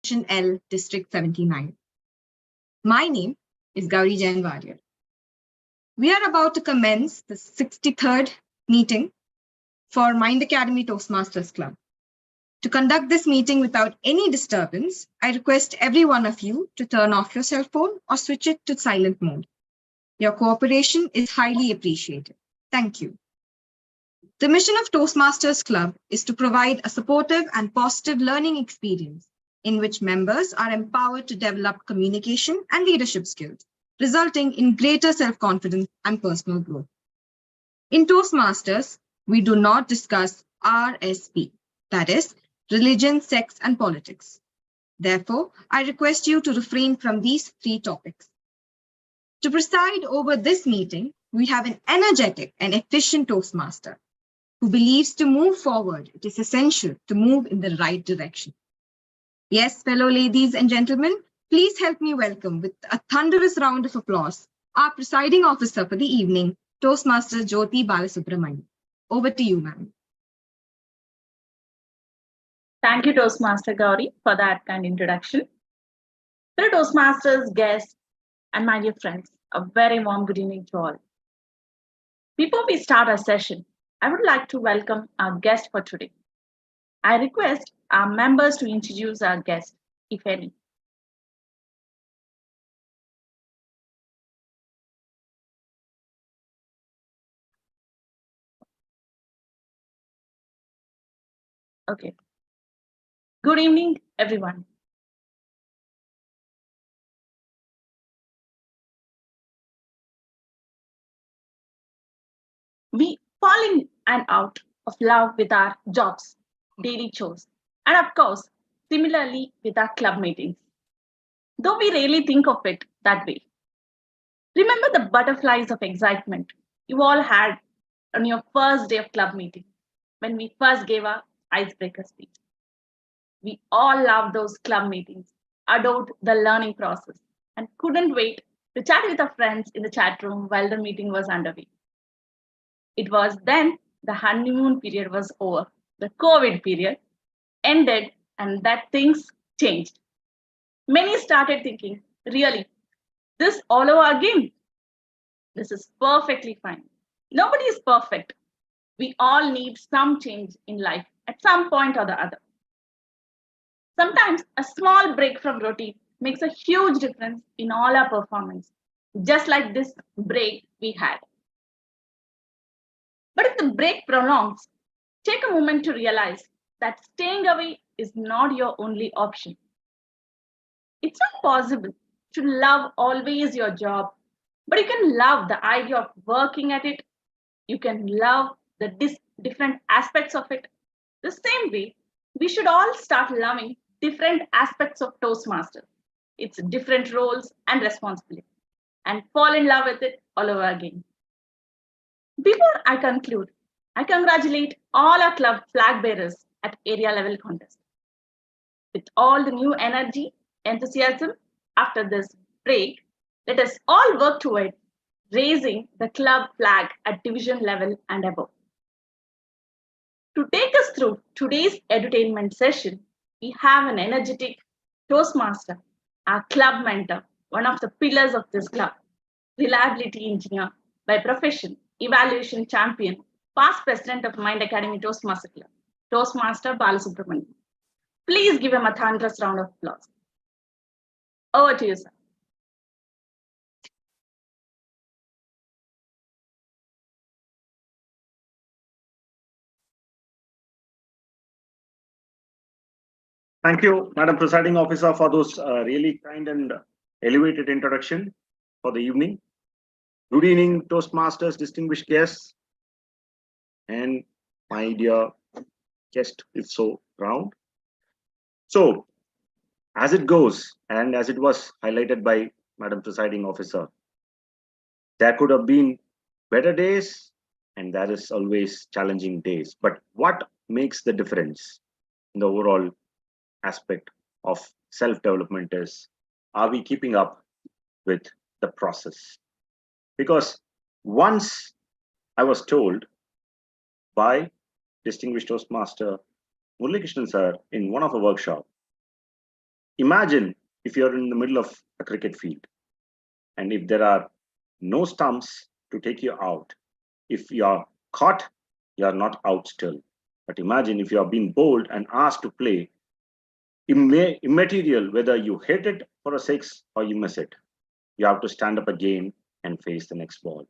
Division L, District 79. My name is Gauri Jain Warrior. We are about to commence the 63rd meeting for Mind Academy Toastmasters Club. To conduct this meeting without any disturbance, I request every one of you to turn off your cell phone or switch it to silent mode. Your cooperation is highly appreciated. Thank you. The mission of Toastmasters Club is to provide a supportive and positive learning experience in which members are empowered to develop communication and leadership skills, resulting in greater self-confidence and personal growth. In Toastmasters, we do not discuss RSP, that is, religion, sex, and politics. Therefore, I request you to refrain from these three topics. To preside over this meeting, we have an energetic and efficient Toastmaster who believes to move forward, it is essential to move in the right direction. Yes, fellow ladies and gentlemen, please help me welcome with a thunderous round of applause our presiding officer for the evening, Toastmaster Jyoti Balasubramanian. Over to you, ma'am. Thank you, Toastmaster Gauri, for that kind introduction. Fellow Toastmasters, guests, and my dear friends, a very warm good evening to all. Before we start our session, I would like to welcome our guest for today. I request our members to introduce our guest, if any. Okay. Good evening, everyone. We fall in and out of love with our jobs, daily chores, and of course, similarly with our club meetings. Though we rarely think of it that way. Remember the butterflies of excitement you all had on your first day of club meeting when we first gave our icebreaker speech. We all loved those club meetings, adored the learning process, and couldn't wait to chat with our friends in the chat room while the meeting was underway. It was then the honeymoon period was over, the COVID period ended, and that things changed. Many started thinking, really, this all over again? This is perfectly fine. Nobody is perfect. We all need some change in life at some point or the other. Sometimes a small break from routine makes a huge difference in all our performance, just like this break we had. But if the break prolongs, take a moment to realize that staying away is not your only option. It's not possible to love always your job, but you can love the idea of working at it. You can love the different aspects of it. The same way, we should all start loving different aspects of Toastmasters, its different roles and responsibilities, and fall in love with it all over again. Before I conclude, I congratulate all our club flag bearers at area level contest. With all the new energy, enthusiasm after this break, let us all work toward raising the club flag at division level and above. To take us through today's edutainment session, we have an energetic Toastmaster, our club mentor, one of the pillars of this club, reliability engineer by profession, evaluation champion, past president of Mind Academy Toastmaster Club, Toastmaster Balasubramanian. Please give him a thunderous round of applause. Over to you, sir. Thank you, Madam Presiding Officer, for those really kind and elevated introduction for the evening. Good evening, Toastmasters, distinguished guests, and my dear guest is so round. So, as it goes, and as it was highlighted by Madam Presiding Officer, there could have been better days, and there is always challenging days. But what makes the difference in the overall aspect of self-development is, are we keeping up with the process? Because once I was told by distinguished Toastmaster Murali Krishnan sir in one of the workshops imagine if you're in the middle of a cricket field and if there are no stumps to take you out, if you're caught, you're not out still. But imagine if you are being bowled and asked to play immaterial whether you hit it for a six or you miss it. You have to stand up again and face the next ball.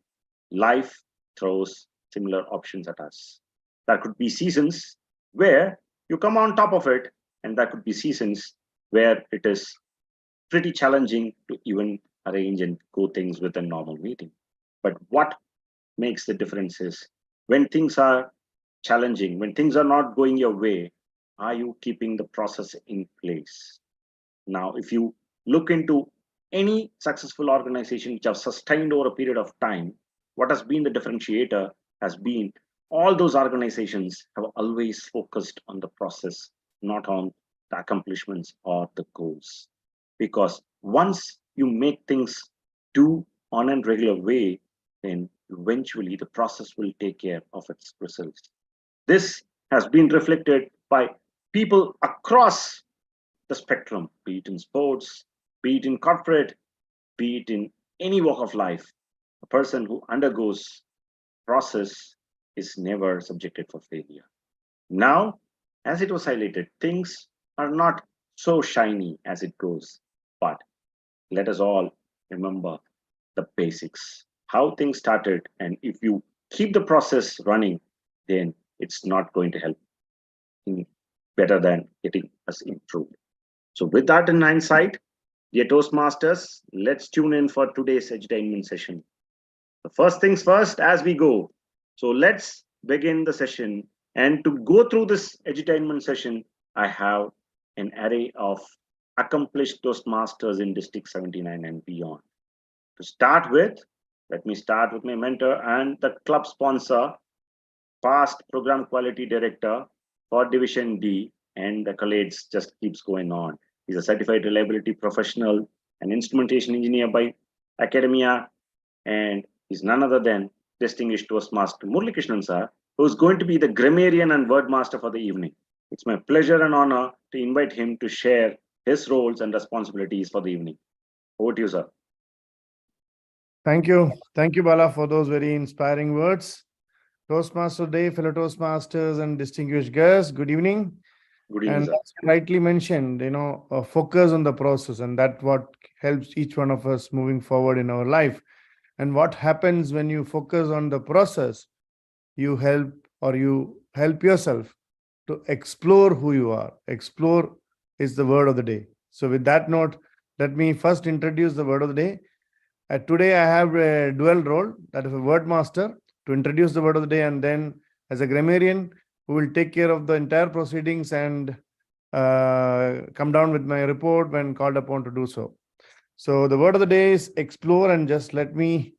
Life throws similar options at us. There could be seasons where you come on top of it, and there could be seasons where it is pretty challenging to even arrange and go things with a normal meeting. But what makes the difference is when things are challenging, when things are not going your way, are you keeping the process in place? Now, if you look into any successful organization which have sustained over a period of time, what has been the differentiator has been all those organizations have always focused on the process, not on the accomplishments or the goals. Because once you make things do on a regular way, then eventually the process will take care of its results. This has been reflected by people across the spectrum, be it in sports, be it in corporate, be it in any walk of life. A person who undergoes process is never subjected for failure. Now, as it was highlighted, things are not so shiny as it goes, but let us all remember the basics, how things started, and if you keep the process running, then it's not going to help better than getting us improved. So with that in hindsight, dear Toastmasters, let's tune in for today's edutainment session. The first things first as we go. So let's begin the session. And to go through this edutainment session, I have an array of accomplished Toastmasters in District 79 and beyond. To start with, let me start with my mentor and the club sponsor, past program quality director for Division D, and the accolades just keeps going on. He's a certified reliability professional, an instrumentation engineer by Academia, and he's none other than distinguished Toastmaster Murali Krishnan sir, who is going to be the grammarian and word master for the evening. It's my pleasure and honor to invite him to share his roles and responsibilities for the evening. Over to you, sir. Thank you. Thank you, Bala, for those very inspiring words. Toastmaster Day, fellow Toastmasters and distinguished guests, good evening. Good evening, And sir. as rightly mentioned, focus on the process, and that's what helps each one of us moving forward in our life. And what happens when you focus on the process, you help yourself to explore who you are. Explore is the word of the day. So with that note, let me first introduce the word of the day. Today I have a dual role, that is a word master, to introduce the word of the day, and then as a grammarian who will take care of the entire proceedings and come down with my report when called upon to do so. So the word of the day is explore, and just let me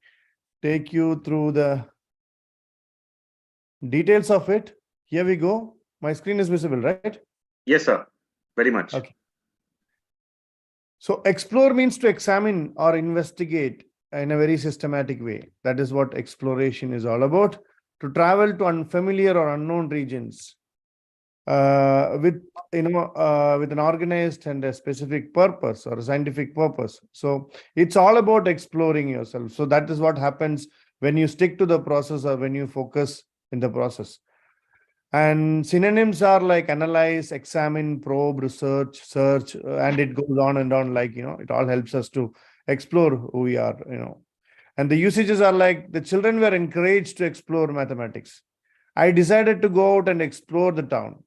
take you through the details of it. Here we go. My screen is visible, right? Yes, sir. Very much. Okay. So explore means to examine or investigate in a very systematic way. That is what exploration is all about. To travel to unfamiliar or unknown regions with an organized and a specific purpose or a scientific purpose. So it's all about exploring yourself. So that is what happens when you stick to the process or when you focus in the process. And synonyms are like analyze, examine, probe, research, search, and it goes on and on. Like, it all helps us to explore who we are, And the usages are like the children were encouraged to explore mathematics. I decided to go out and explore the town.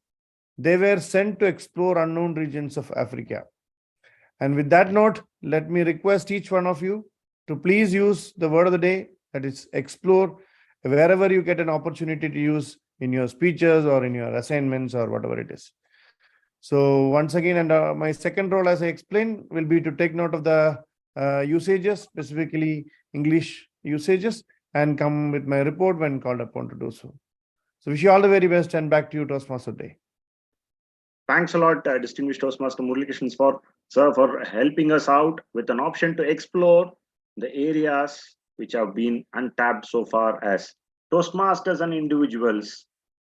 They were sent to explore unknown regions of Africa. And with that note, let me request each one of you to please use the word of the day, that is explore, wherever you get an opportunity to use in your speeches or in your assignments or whatever it is. So once again, and my second role, as I explained, will be to take note of the usages, specifically English usages, and come with my report when called upon to do so. So wish you all the very best, and back to you, Toastmaster Day. Thanks a lot, distinguished Toastmaster Murali Krishnan for helping us out with an option to explore the areas which have been untapped so far as Toastmasters and individuals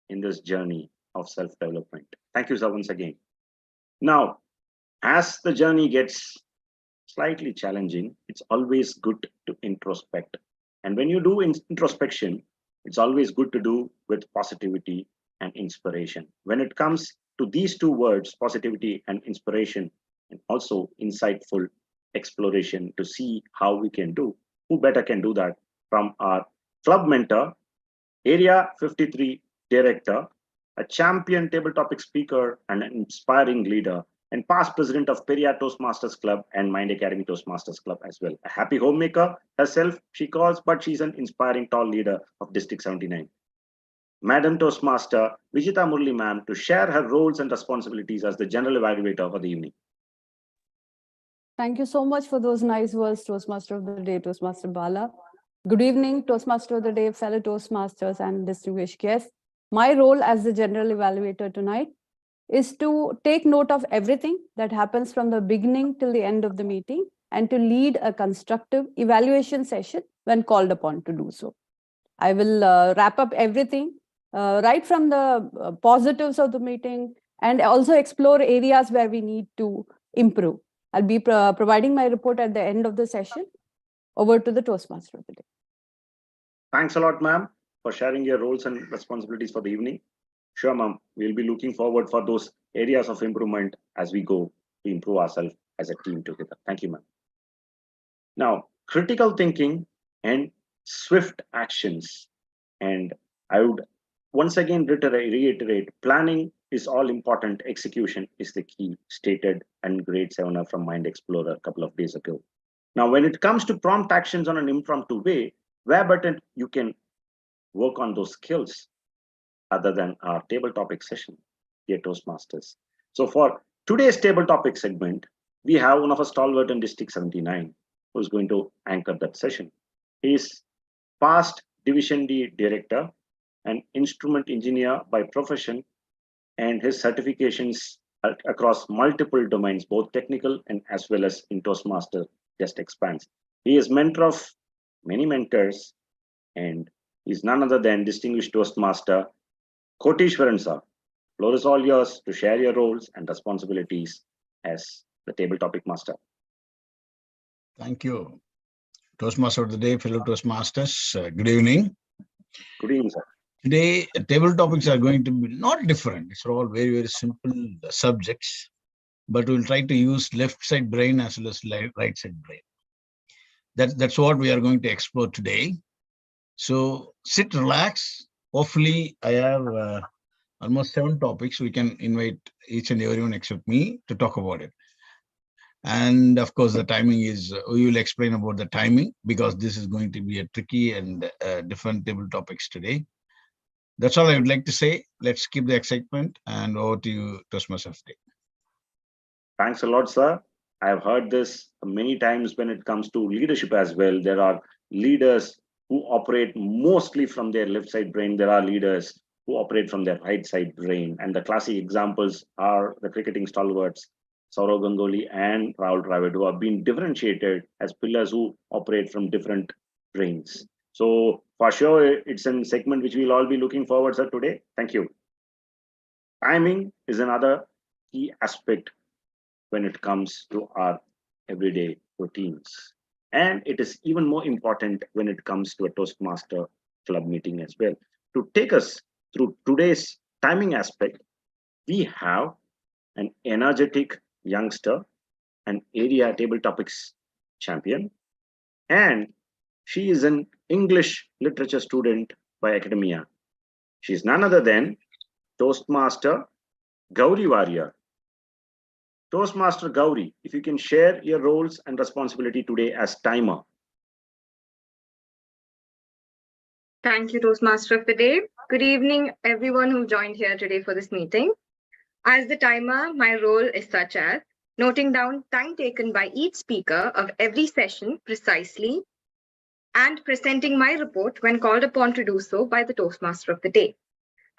in this journey of self-development. Thank you, sir, once again. Now, as the journey gets slightly challenging, it's always good to introspect. And when you do introspection, it's always good to do with positivity and inspiration. When it comes to these two words, positivity and inspiration, and also insightful exploration to see how we can do, who better can do that from our club mentor, Area 53 director, a champion table topic speaker, and an inspiring leader, and past president of Periyar Toastmasters Club and Mind Academy Toastmasters Club as well. A happy homemaker herself, she calls, but she's an inspiring tall leader of District 79. Madam Toastmaster Vijita Murli ma'am to share her roles and responsibilities as the general evaluator for the evening. Thank you so much for those nice words, Toastmaster of the Day, Toastmaster Bala. Good evening, Toastmaster of the Day, fellow Toastmasters and distinguished guests. My role as the general evaluator tonight is to take note of everything that happens from the beginning till the end of the meeting and to lead a constructive evaluation session when called upon to do so. I will wrap up everything right from the positives of the meeting and also explore areas where we need to improve. I'll be providing my report at the end of the session. Over to the Toastmaster of the Day. Thanks a lot, ma'am, for sharing your roles and responsibilities for the evening. Sure, ma'am, we'll be looking forward for those areas of improvement as we go to improve ourselves as a team together. Thank you, ma'am. Now, critical thinking and swift actions. And I would once again reiterate, planning is all important. Execution is the key, stated in grade 7 from Mind Explorer a couple of days ago. Now, when it comes to prompt actions on an impromptu way, where better you can work on those skills other than our table topic session, dear Toastmasters. So for today's table topic segment, we have one of our stalwart in District 79 who's going to anchor that session. He is past Division D Director and instrument engineer by profession, and his certifications across multiple domains, both technical and as well as in Toastmaster, just expands. He is mentor of many mentors, and is none other than distinguished Toastmaster Koteshwaran sir. Floor is all yours to share your roles and responsibilities as the table topic master. Thank you. Toastmaster of the Day, fellow Toastmasters, good evening. Good evening, sir. Today, table topics are going to be not different. It's all very, very simple subjects, but we'll try to use left side brain as well as right side brain. That's what we are going to explore today. So sit, relax. Hopefully, I have almost 7 topics. We can invite each and everyone except me to talk about it. And of course, the timing is, we will explain about the timing because this is going to be a tricky and different table topics today. That's all I would like to say. Let's keep the excitement and over to you, Toastmaster of the Day. Thanks a lot, sir. I've heard this many times when it comes to leadership as well. There are leaders who operate mostly from their left side brain. There are leaders who operate from their right side brain. And the classic examples are the cricketing stalwarts, Sourav Ganguly and Rahul Dravid, who have been differentiated as pillars who operate from different brains. So for sure, it's a segment which we'll all be looking forward to today. Thank you. Timing is another key aspect when it comes to our everyday routines. And it is even more important when it comes to a Toastmaster club meeting as well. To take us through today's timing aspect, we have an energetic youngster, an area table topics champion, and she is an English literature student by academia. She is none other than Toastmaster Gauri Warrior. Toastmaster Gauri, if you can share your roles and responsibility today as timer. Thank you, Toastmaster of the Day. Good evening, everyone who joined here today for this meeting. As the timer, my role is such as noting down time taken by each speaker of every session precisely and presenting my report when called upon to do so by the Toastmaster of the Day.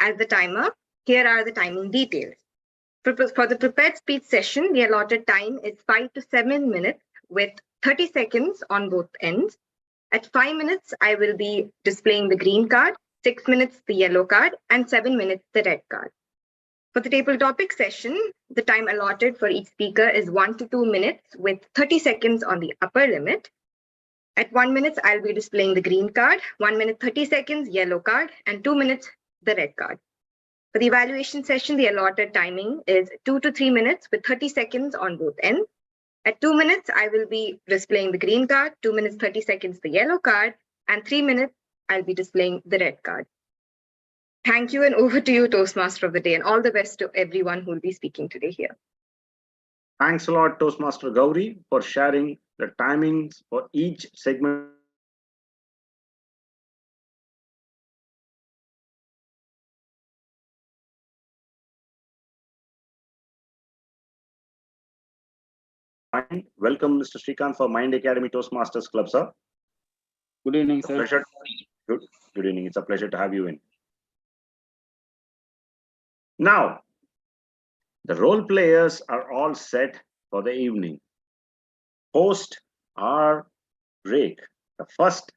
As the timer, here are the timing details. For the prepared speech session, the allotted time is 5 to 7 minutes with 30 seconds on both ends. At 5 minutes, I will be displaying the green card, 6 minutes the yellow card, and 7 minutes the red card. For the table topic session, the time allotted for each speaker is 1 to 2 minutes with 30 seconds on the upper limit. At 1 minute, I'll be displaying the green card, 1 minute 30 seconds, yellow card, and 2 minutes, the red card. For the evaluation session, the allotted timing is 2 to 3 minutes with 30 seconds on both ends. At 2 minutes, I will be displaying the green card, 2 minutes 30 seconds, the yellow card, and 3 minutes, I'll be displaying the red card. Thank you, and over to you, Toastmaster of the Day, and all the best to everyone who will be speaking today here. Thanks a lot, Toastmaster Gauri, for sharing the timings for each segment. Welcome, Mr. Srikanth, for Mind Academy Toastmasters Club, sir. Good evening, It's a sir. pleasure. Good evening. It's a pleasure to have you in. Now, the role players are all set for the evening. Post our break, the first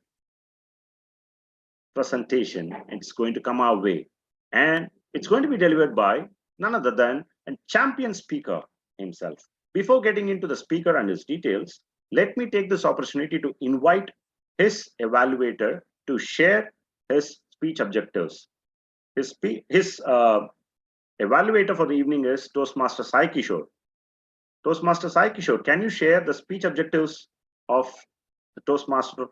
presentation, it's going to come our way. And it's going to be delivered by none other than a champion speaker himself. Before getting into the speaker and his details, let me take this opportunity to invite his evaluator to share his speech objectives. His evaluator for the evening is Toastmaster Sai Kishore. Toastmaster Sai Kishore, can you share the speech objectives of the Toastmaster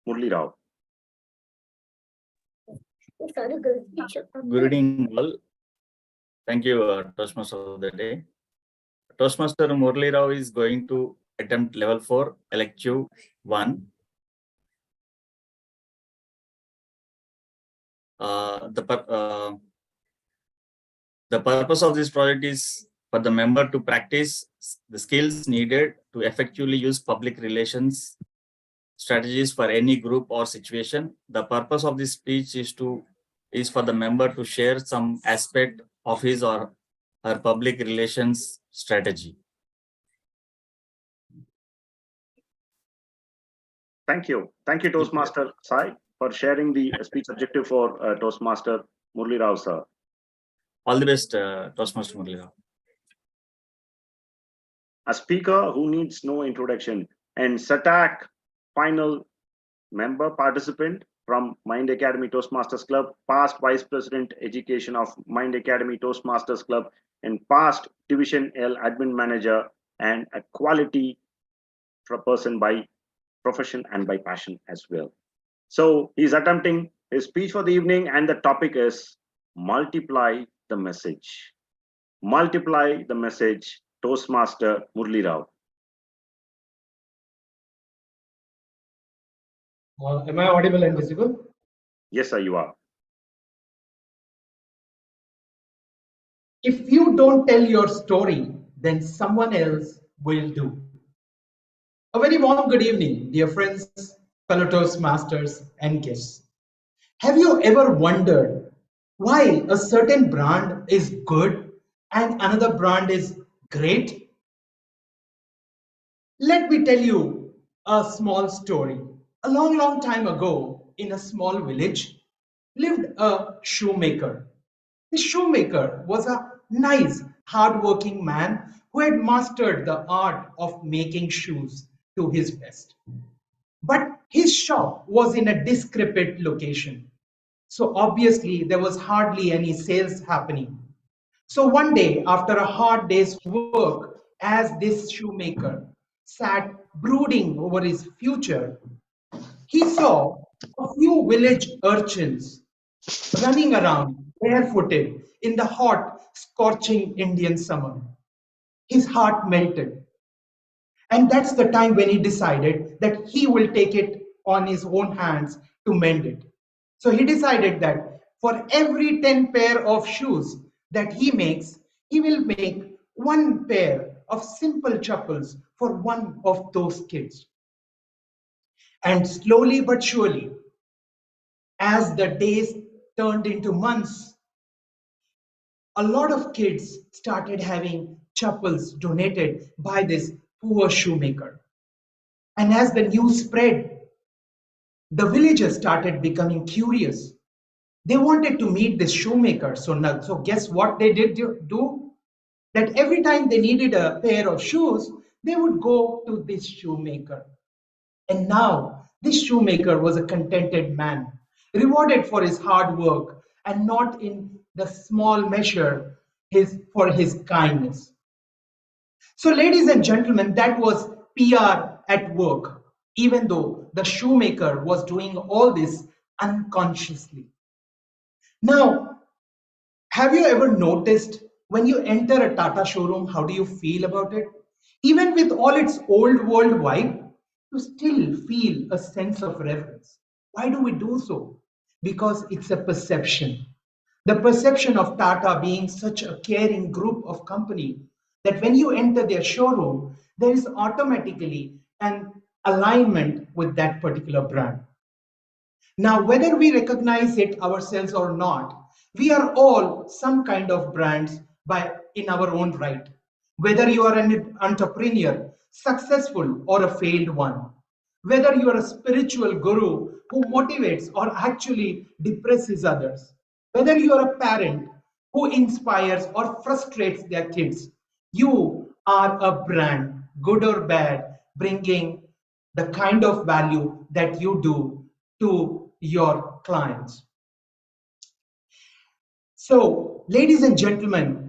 Murli Rao? Good evening, all. Thank you, Toastmaster of the Day. Toastmaster Murli Rao is going to attempt level 4, elective 1. The purpose of this project is for the member to practice the skills needed to effectively use public relations strategies for any group or situation. The purpose of this speech is for the member to share some aspect of his or her public relations strategy. Thank you. Thank you, Toastmaster Sai, for sharing the speech objective for Toastmaster Murli Rao, sir. All the best, Toastmaster Murli Rao. A speaker who needs no introduction, and SATAC final member participant from Mind Academy Toastmasters Club, past Vice President Education of Mind Academy Toastmasters Club, and past Division L Admin Manager, and a quality person by profession and by passion as well. So he's attempting his speech for the evening, and the topic is multiply the message. Multiply the message, Toastmaster Murli Rao. Am I audible and visible? Yes, sir, you are. If you don't tell your story, then someone else will do. A very warm good evening, dear friends, fellow Toastmasters, and guests. Have you ever wondered why a certain brand is good and another brand is great? Let me tell you a small story. A long time ago, in a small village, lived a shoemaker. The shoemaker was a nice, hard-working man who had mastered the art of making shoes to his best. But his shop was in a discrepant location. So obviously there was hardly any sales happening. So one day, after a hard day's work, as this shoemaker sat brooding over his future, he saw a few village urchins running around barefooted in the hot, scorching Indian summer. His heart melted. And that's the time when he decided that he will take it on his own hands to mend it. So he decided that for every 10 pair of shoes that he makes, he will make 1 pair of simple chappals for one of those kids. And slowly but surely, as the days turned into months, a lot of kids started having chappals donated by this poor shoemaker. And as the news spread, the villagers started becoming curious. They wanted to meet this shoemaker. So guess what they did do? That every time they needed a pair of shoes, they would go to this shoemaker. And now this shoemaker was a contented man, rewarded for his hard work and not in the small measure for his kindness. So ladies and gentlemen, that was PR at work, even though the shoemaker was doing all this unconsciously. Now, have you ever noticed when you enter a Tata showroom, how do you feel about it? Even with all its old world vibe, you still feel a sense of reverence. Why do we do so? Because it's a perception. The perception of Tata being such a caring group of company that when you enter their showroom, there is automatically an alignment with that particular brand. Now, whether we recognize it ourselves or not, we are all some kind of brands in our own right. Whether you are an entrepreneur, successful or a failed one, whether you are a spiritual guru who motivates or actually depresses others, whether you are a parent who inspires or frustrates their kids, you are a brand, good or bad, bringing the kind of value that you do to your clients. So, ladies and gentlemen,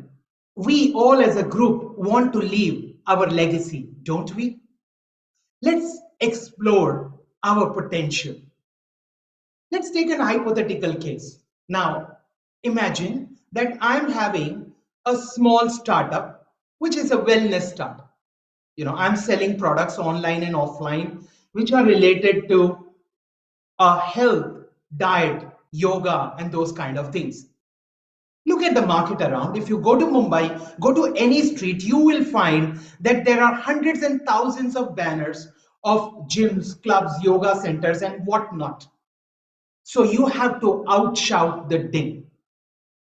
we all as a group want to leave our legacy, don't we? Let's explore our potential. Let's take an hypothetical case. Now, imagine that I'm having a small startup, which is a wellness startup. I'm selling products online and offline, which are related to health, diet, yoga, and those kind of things. Look at the market around. If you go to Mumbai, go to any street, you will find that there are hundreds and thousands of banners of gyms, clubs, yoga centers, and whatnot. So you have to outshout the din.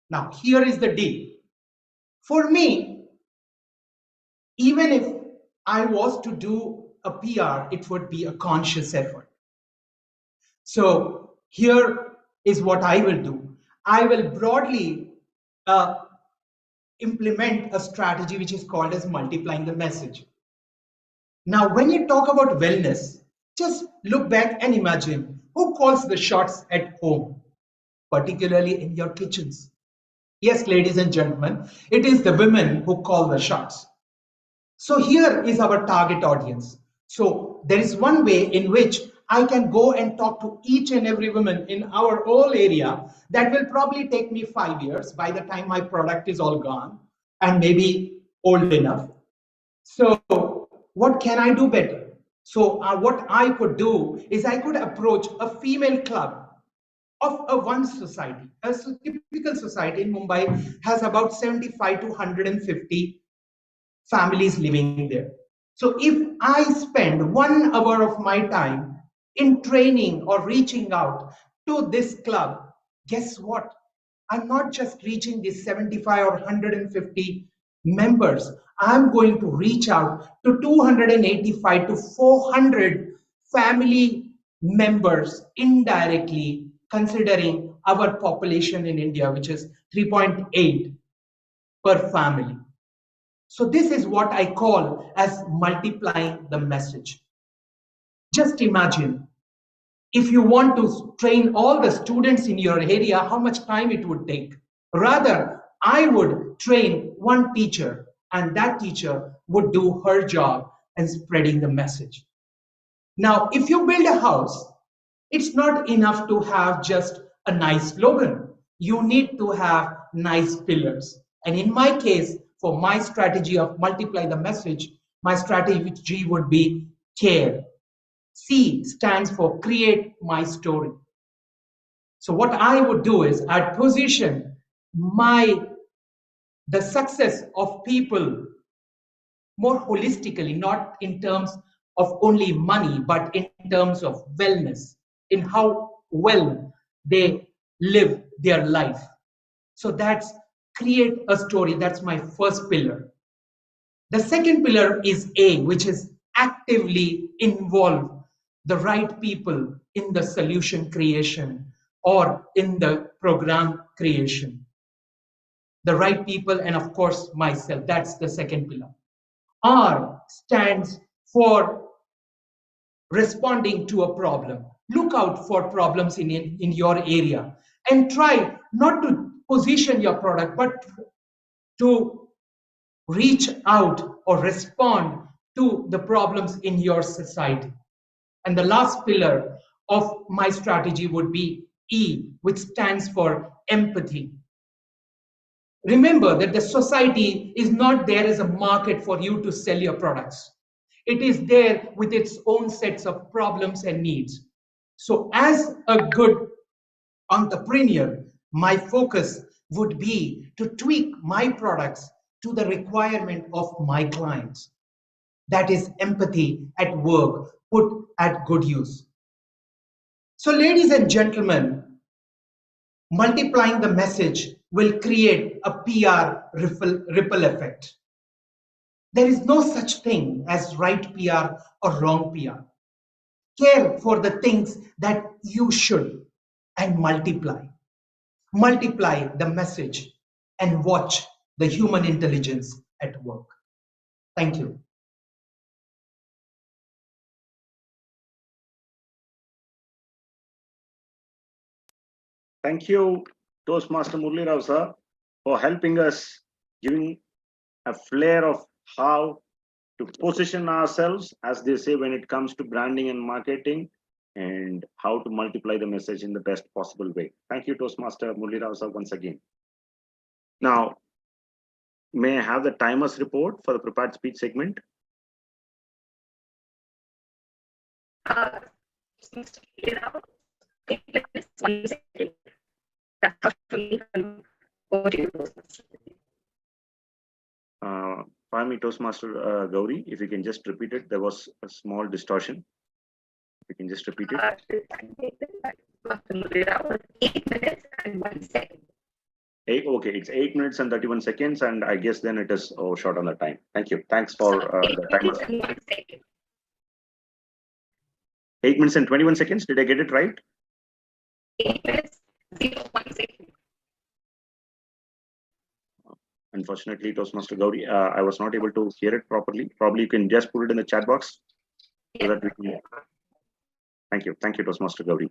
Now, here is the deal. For me, even if I was to do a PR, it would be a conscious effort. So here is what I will do. I will broadly implement a strategy which is called as multiplying the message. Now, when you talk about wellness, just look back and imagine who calls the shots at home, particularly in your kitchens. Yes, ladies and gentlemen, it is the women who call the shots. So here is our target audience. So there is one way in which I can go and talk to each and every woman in our whole area. That will probably take me 5 years by the time my product is all gone and maybe old enough. So what can I do better? So what I could do is I could approach a female club of a one society. A typical society in Mumbai has about 75 to 150 families living there. So if I spend 1 hour of my time in training or reaching out to this club, guess what? I'm not just reaching these 75 or 150 members. I'm going to reach out to 285 to 400 family members indirectly, considering our population in India, which is 3.8 per family. So this is what I call as multiplying the message. Just imagine if you want to train all the students in your area, how much time it would take. Rather, I would train one teacher and that teacher would do her job in spreading the message. Now, if you build a house, it's not enough to have just a nice slogan. You need to have nice pillars. And in my case, for my strategy of multiply the message, my strategy would be care. C stands for create my story. So what I would do is I'd position the success of people more holistically, not in terms of only money, but in terms of wellness, in how well they live their life. So that's create a story. That's my first pillar. The second pillar is A, which is actively involve the right people in the solution creation or in the program creation. The right people, and of course myself, that's the second pillar. R stands for responding to a problem. Look out for problems in your area and try not to position your product, but to reach out or respond to the problems in your society. And the last pillar of my strategy would be E, which stands for empathy. Remember that the society is not there as a market for you to sell your products. It is there with its own sets of problems and needs. So as a good entrepreneur, my focus would be to tweak my products to the requirement of my clients. That is empathy at work, put at good use. So ladies and gentlemen, multiplying the message will create a PR ripple effect. There is no such thing as right PR or wrong PR. Care for the things that you should and multiply. Multiply the message and watch the human intelligence at work. Thank you. Thank you, Toastmaster Murli Rao sir, for helping us, giving a flair of how to position ourselves, as they say, when it comes to branding and marketing, and how to multiply the message in the best possible way. Thank you, Toastmaster Murli Rao sir, once again. Now, may I have the timer's report for the prepared speech segment? Pardon me, Toastmaster Gauri, if you can just repeat it. There was a small distortion. If you can just repeat it. 8 minutes and 1 second. Okay, it's 8 minutes and 31 seconds, and I guess then it is short on the time. Thank you. Thanks for the timer. 8 minutes and 21 seconds. Did I get it right? 8 minutes, 1 second. Unfortunately, Toastmaster Gauri, I was not able to hear it properly. Probably you can just put it in the chat box so that we can. Thank you. Thank you, Toastmaster Gauri.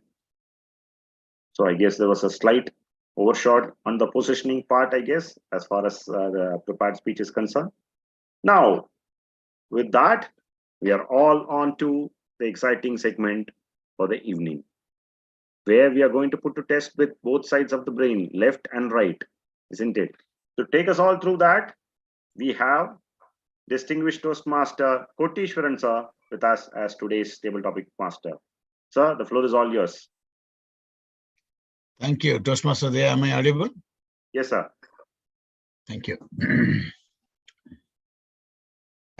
So I guess there was a slight overshot on the positioning part, I guess, as far as the prepared speech is concerned. Now, with that, we are all on to the exciting segment for the evening, where we are going to put to test with both sides of the brain, left and right, isn't it? To take us all through that, we have distinguished Toastmaster Kotishwaran sir with us as today's table topic master. Sir, the floor is all yours. Thank you. Toastmaster there, am I audible? Yes, sir. Thank you.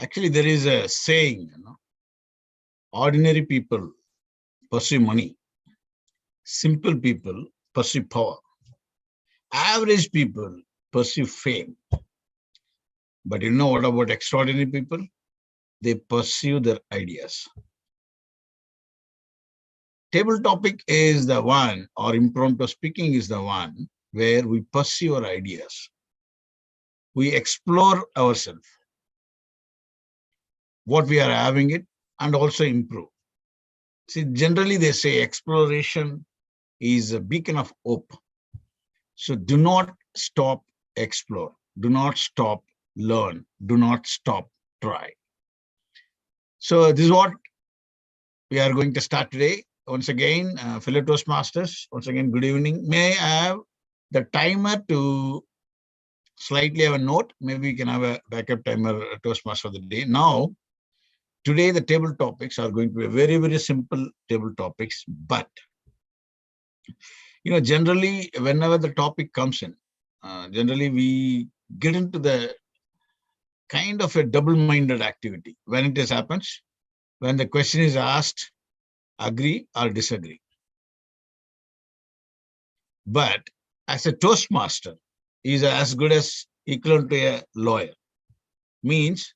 Actually, there is a saying, ordinary people pursue money. Simple people pursue power. Average people pursue fame. But you know what about extraordinary people? They pursue their ideas. Table topic is the one, or impromptu speaking is the one, where we pursue our ideas. We explore ourselves, what we are having it, and also improve. See, generally they say exploration is a beacon of hope. So do not stop explore. Do not stop learn. Do not stop try. So this is what we are going to start today. Once again, fellow Toastmasters, once again, good evening. May I have the timer to slightly have a note? Maybe we can have a backup timer, Toastmaster of the day. Now, today the table topics are going to be very, very simple table topics, but generally, whenever the topic comes in, generally we get into the kind of a double-minded activity. When it happens, when the question is asked, agree or disagree. But as a Toastmaster, he is as good as equivalent to a lawyer. Means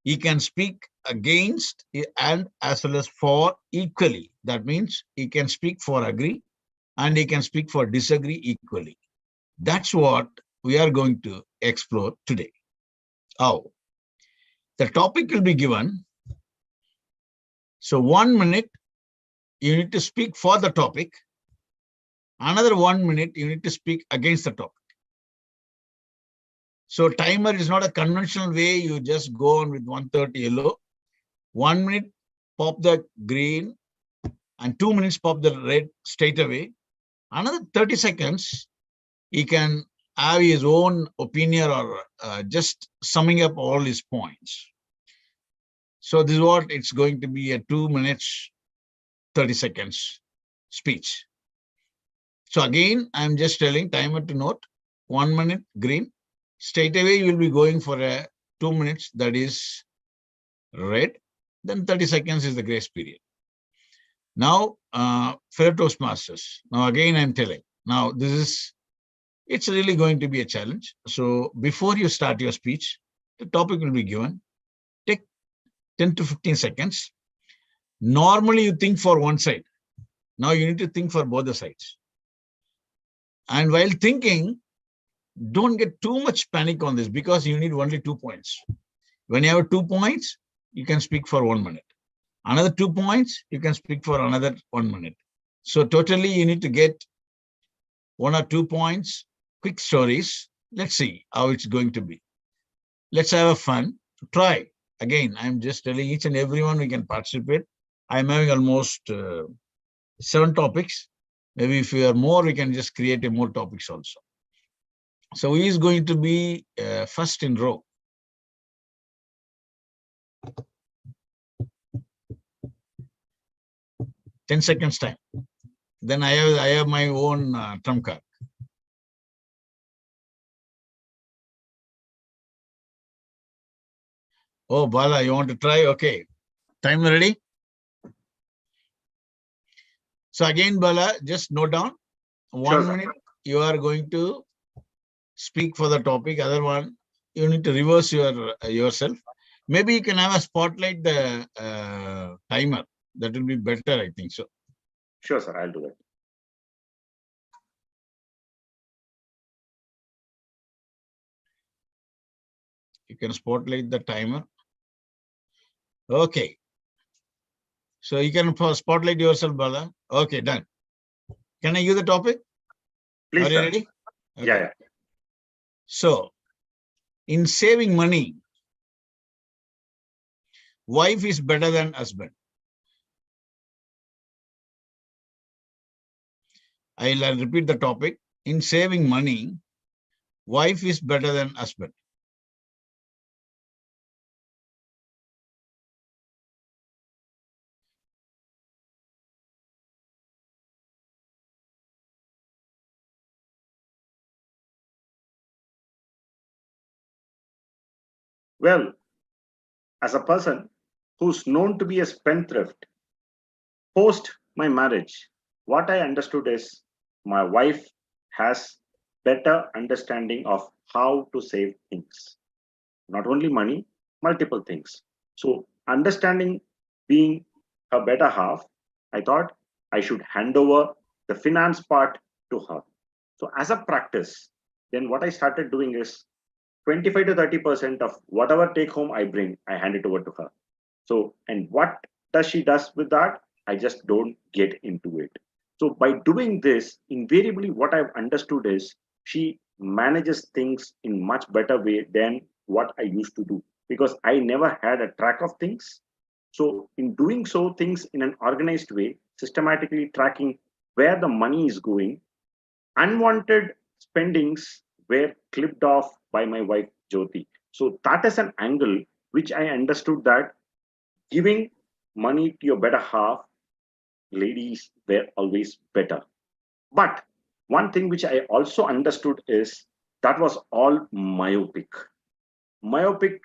he can speak against and as well as for equally. That means he can speak for agree and he can speak for disagree equally. That's what we are going to explore today. How? The topic will be given. So 1 minute, you need to speak for the topic. Another 1 minute, you need to speak against the topic. So timer is not a conventional way. You just go on with 130 yellow. 1 minute, pop the green, and 2 minutes, pop the red straight away. Another 30 seconds, he can have his own opinion or just summing up all his points. So this is what it's going to be, a 2 minutes, 30 seconds speech. So again, I'm just telling timer to note, 1 minute green. Straight away, you will be going for a 2 minutes, that is red. Then 30 seconds is the grace period. Now, fellow Toastmasters. Now again, I'm telling. Now it's really going to be a challenge. So before you start your speech, the topic will be given. Take 10 to 15 seconds. Normally you think for one side. Now you need to think for both the sides. And while thinking, don't get too much panic on this because you need only 2 points. When you have 2 points, you can speak for 1 minute. Another 2 points, you can speak for another 1 minute. So totally you need to get 1 or 2 points, quick stories. Let's see how it's going to be. Let's have a fun. Try. Again, I'm just telling each and everyone we can participate. I'm having almost 7 topics. Maybe if we are more, we can just create more topics also. So he is going to be first in row. Ten seconds time. Then I have my own trump card. Oh, Bala, you want to try? Okay. Time ready? So again, Bala, just note down. 1 minute, you are going to speak for the topic. Other one, you need to reverse yourself. Maybe you can have a spotlight the timer. That will be better, I think so. Sure, sir. I'll do that. You can spotlight the timer. Okay. So you can spotlight yourself, Bala. Okay, done. Can I give the topic? Please, Are you sir. ready? Okay. Yeah. So, in saving money, wife is better than husband. I'll repeat the topic. In saving money, wife is better than husband. Well, as a person who's known to be a spendthrift, post my marriage, what I understood is my wife has better understanding of how to save things. Not only money, multiple things. So understanding being her better half, I thought I should hand over the finance part to her. So as a practice, then what I started doing is 25 to 30% of whatever take home I bring, I hand it over to her. So, and what does she does with that? I just don't get into it. So by doing this, invariably what I've understood is she manages things in much better way than what I used to do, because I never had a track of things. So in doing so, things in an organized way, systematically tracking where the money is going, unwanted spendings were clipped off by my wife Jyoti. So that is an angle which I understood, that giving money to your better half, ladies were always better. But one thing which I also understood is that was all myopic. Myopic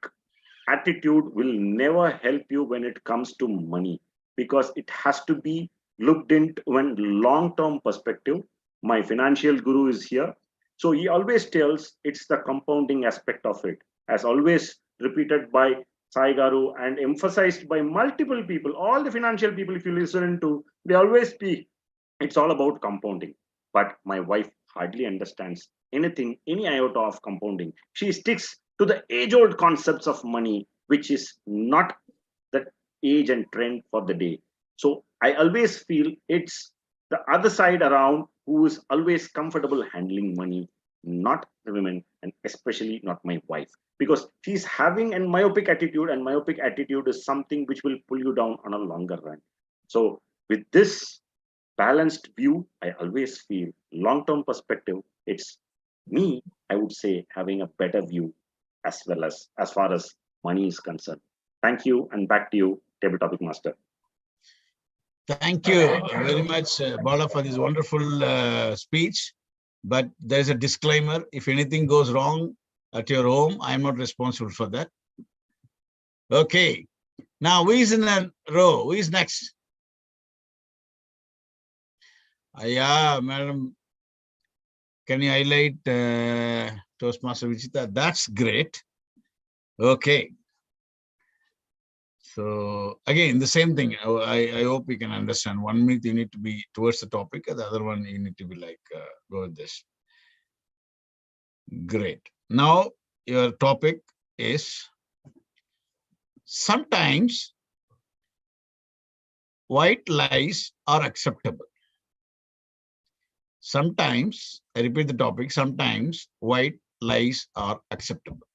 attitude will never help you when it comes to money, because it has to be looked into one long-term perspective. My financial guru is here. So he always tells it's the compounding aspect of it, as always repeated by Sai Garu and emphasized by multiple people. All the financial people, if you listen to, they always speak, it's all about compounding. but my wife hardly understands anything, any iota of compounding. She sticks to the age-old concepts of money, which is not the age and trend for the day. So I always feel it's the other side around who is always comfortable handling money, not the women, and especially not my wife, because she's having a myopic attitude, and myopic attitude is something which will pull you down on a longer run. So with this balanced view, I always feel long-term perspective, it's me, I would say, having a better view as well as far as money is concerned. Thank you, and back to you, Table Topic Master. Thank you very much, Bala, for this wonderful speech. But there's a disclaimer. If anything goes wrong at your home, I'm not responsible for that. Okay. Now, who is in a row? Who is next? Yeah, madam. Can you highlight Toastmaster Vichita? That's great. Okay. So again, the same thing. I hope you can understand. 1 minute you need to be towards the topic, and the other one you need to be like, go with this. Great. Now your topic is sometimes white lies are acceptable. Sometimes, I repeat the topic, sometimes white lies are acceptable.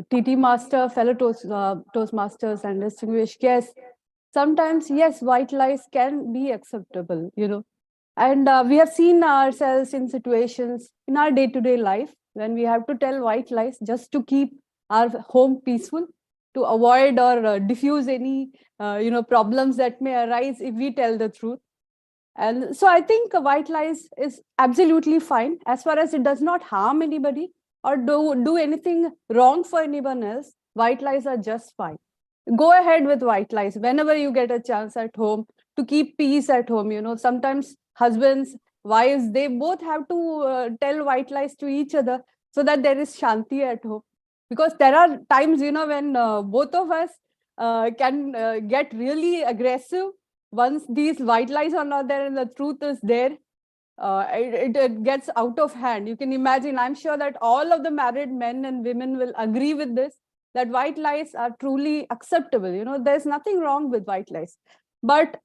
TT Master, fellow Toastmasters and distinguished guests, sometimes, yes, white lies can be acceptable, And we have seen ourselves in situations in our day-to-day life when we have to tell white lies just to keep our home peaceful, to avoid or diffuse any, problems that may arise if we tell the truth. And so I think white lies is absolutely fine as far as it does not harm anybody or do anything wrong for anyone else. White lies are just fine. Go ahead with white lies whenever you get a chance at home to keep peace at home. Sometimes husbands, wives, they both have to tell white lies to each other so that there is shanti at home. Because there are times, when both of us can get really aggressive once these white lies are not there and the truth is there. It gets out of hand. You can imagine, I'm sure that all of the married men and women will agree with this, that white lies are truly acceptable. There's nothing wrong with white lies. But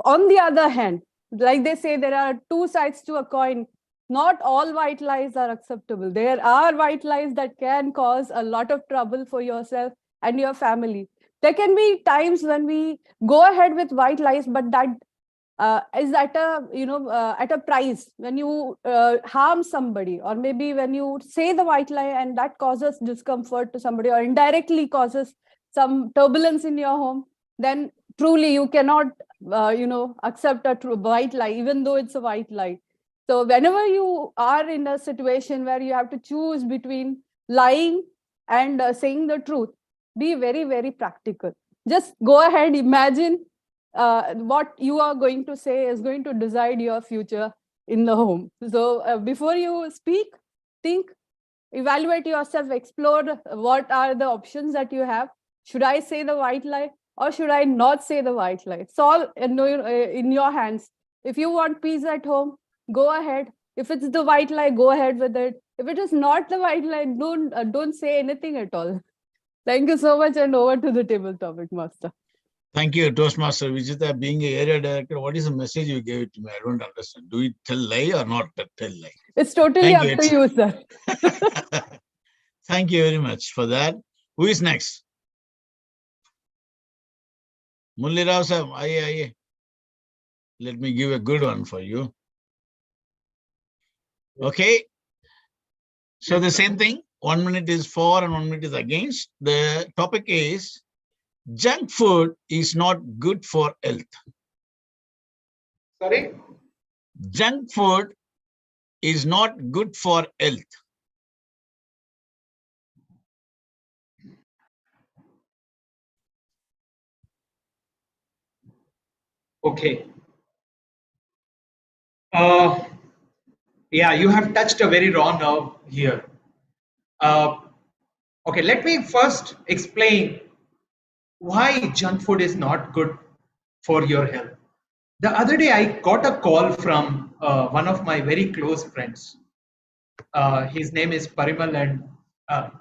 on the other hand, like they say, there are two sides to a coin. Not all white lies are acceptable. There are white lies that can cause a lot of trouble for yourself and your family. There can be times when we go ahead with white lies, but that is at a price. When you harm somebody, or maybe when you say the white lie and that causes discomfort to somebody or indirectly causes some turbulence in your home, then truly you cannot accept a true white lie, even though it's a white lie. So whenever you are in a situation where you have to choose between lying and saying the truth, be very, very practical. Just go ahead, imagine what you are going to say is going to decide your future in the home. So before you speak, think, evaluate yourself, explore what are the options that you have. Should I say the white lie or should I not say the white lie? It's all in your hands. If you want peace at home, go ahead. If it's the white lie, go ahead with it. If it is not the white lie, don't say anything at all. Thank you so much, and over to the table topic master. Thank you, Toastmaster Vijita. Being an area director, what is the message you gave it to me? I don't understand. Do we tell lie or not tell lie? It's totally up to you, sir. Thank you very much for that. Who is next? Mulli Rao sir, aye. Let me give a good one for you. Okay. So the same thing. 1 minute is for and 1 minute is against. The topic is junk food is not good for health. Sorry? Junk food is not good for health. Okay. Yeah, you have touched a very raw nerve here. Okay, let me first explain why junk food is not good for your health. The other day, I got a call from one of my very close friends. His name is Parimal, and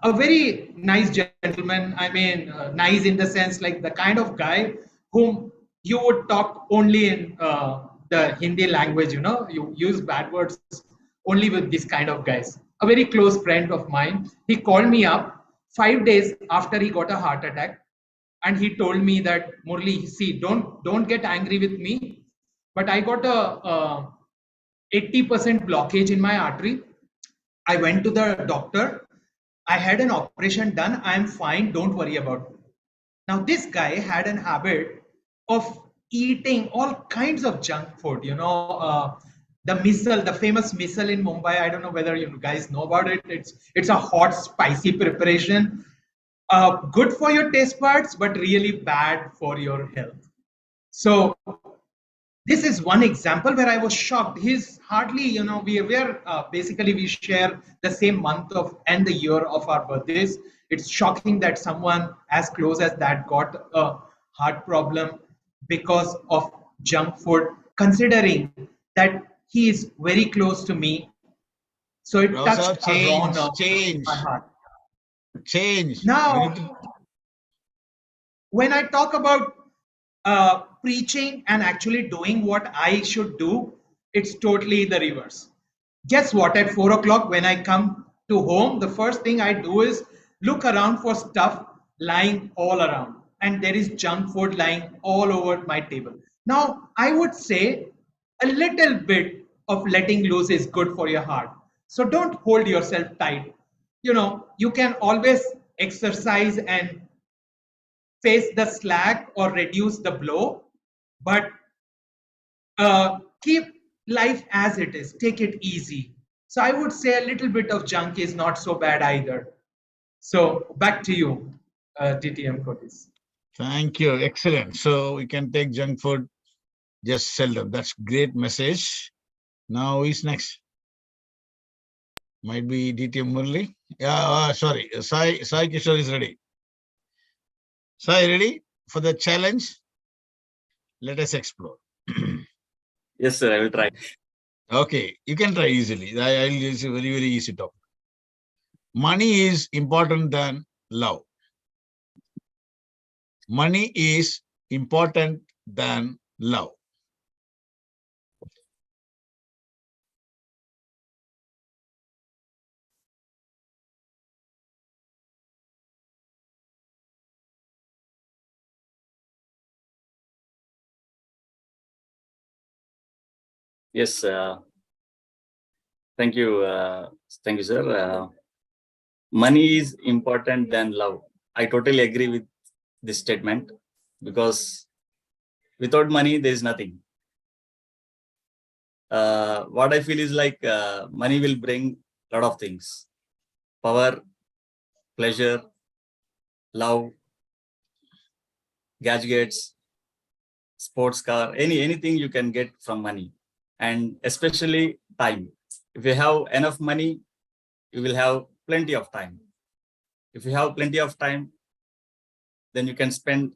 a very nice gentleman. I mean, nice in the sense like the kind of guy whom you would talk only in the Hindi language. You know, you use bad words only with this kind of guys. A very close friend of mine. He called me up 5 days after he got a heart attack, and he told me that, Murli, see, don't get angry with me, but I got a 80% blockage in my artery. I went to the doctor. I had an operation done. I am fine. Don't worry about it. Now, this guy had an habit of eating all kinds of junk food. You know, the misal, the famous misal in Mumbai. I don't know whether you guys know about it. It's a hot, spicy preparation. Good for your taste buds, but really bad for your health. So this is one example where I was shocked. He's hardly, you know, basically we share the same month of and the year of our birthdays. It's shocking that someone as close as that got a heart problem because of junk food, considering that he is very close to me. So it Rasa, touched a raw nerve in change. my heart. Change. Now, when I talk about preaching and actually doing what I should do, it's totally the reverse. Guess what? At 4 o'clock, when I come to home, the first thing I do is look around for stuff lying all around. And there is junk food lying all over my table. Now, I would say a little bit of letting loose is good for your heart. So don't hold yourself tight. You know, you can always exercise and face the slack or reduce the blow, but keep life as it is. Take it easy. So I would say a little bit of junk is not so bad either. So back to you, DTM Curtis. Thank you. Excellent. So we can take junk food just seldom. That's great message. Now who's next? Might be DTM Murli. Yeah, sorry. Sai Kishore is ready. Sai, ready for the challenge? Let us explore. Yes, sir, I will try. Okay, you can try easily. I'll use a very, very easy topic. Money is important than love. Money is important than love. Yes, thank you, sir. Money is important than love. I totally agree with this statement, because without money there is nothing. What I feel is like money will bring a lot of things: power, pleasure, love, gadgets, sports car, anything you can get from money, and especially time. If you have enough money, you will have plenty of time. If you have plenty of time, then you can spend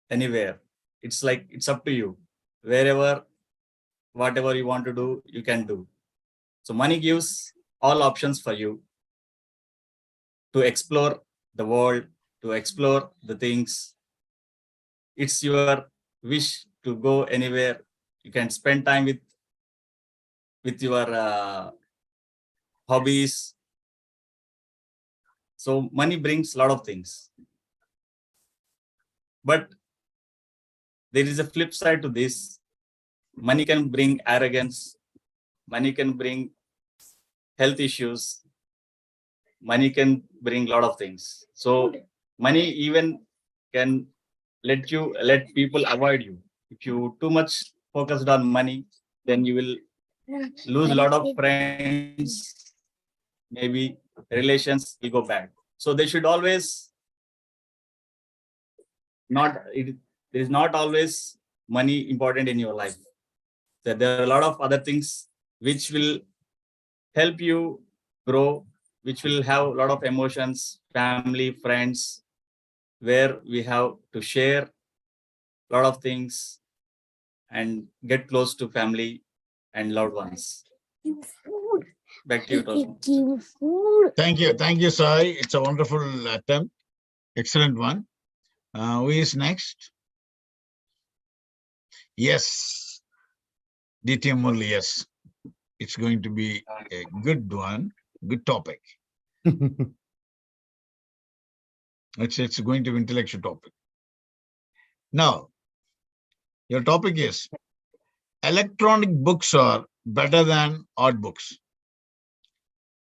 anywhere. It's like, it's up to you. Wherever, whatever you want to do, you can do. So money gives all options for you to explore the world, to explore the things. It's your wish to go anywhere. You can spend time with your hobbies. So money brings a lot of things. But there is a flip side to this. Money can bring arrogance. Money can bring health issues. Money can bring a lot of things. So money even can let people avoid you. If you too much focused on money, then you will lose a lot of friends. Maybe relations will go bad. So they should always there is not always money important in your life. There are a lot of other things which will help you grow, which will have a lot of emotions, family, friends, where we have to share a lot of things and get close to family and loved ones. Back to you, Toastmaster. Thank you, Sai. It's a wonderful attempt. Excellent one. Who is next? Yes, DTM only, yes. It's going to be a good one, good topic. It's going to be intellectual topic. Now, your topic is electronic books are better than hard books.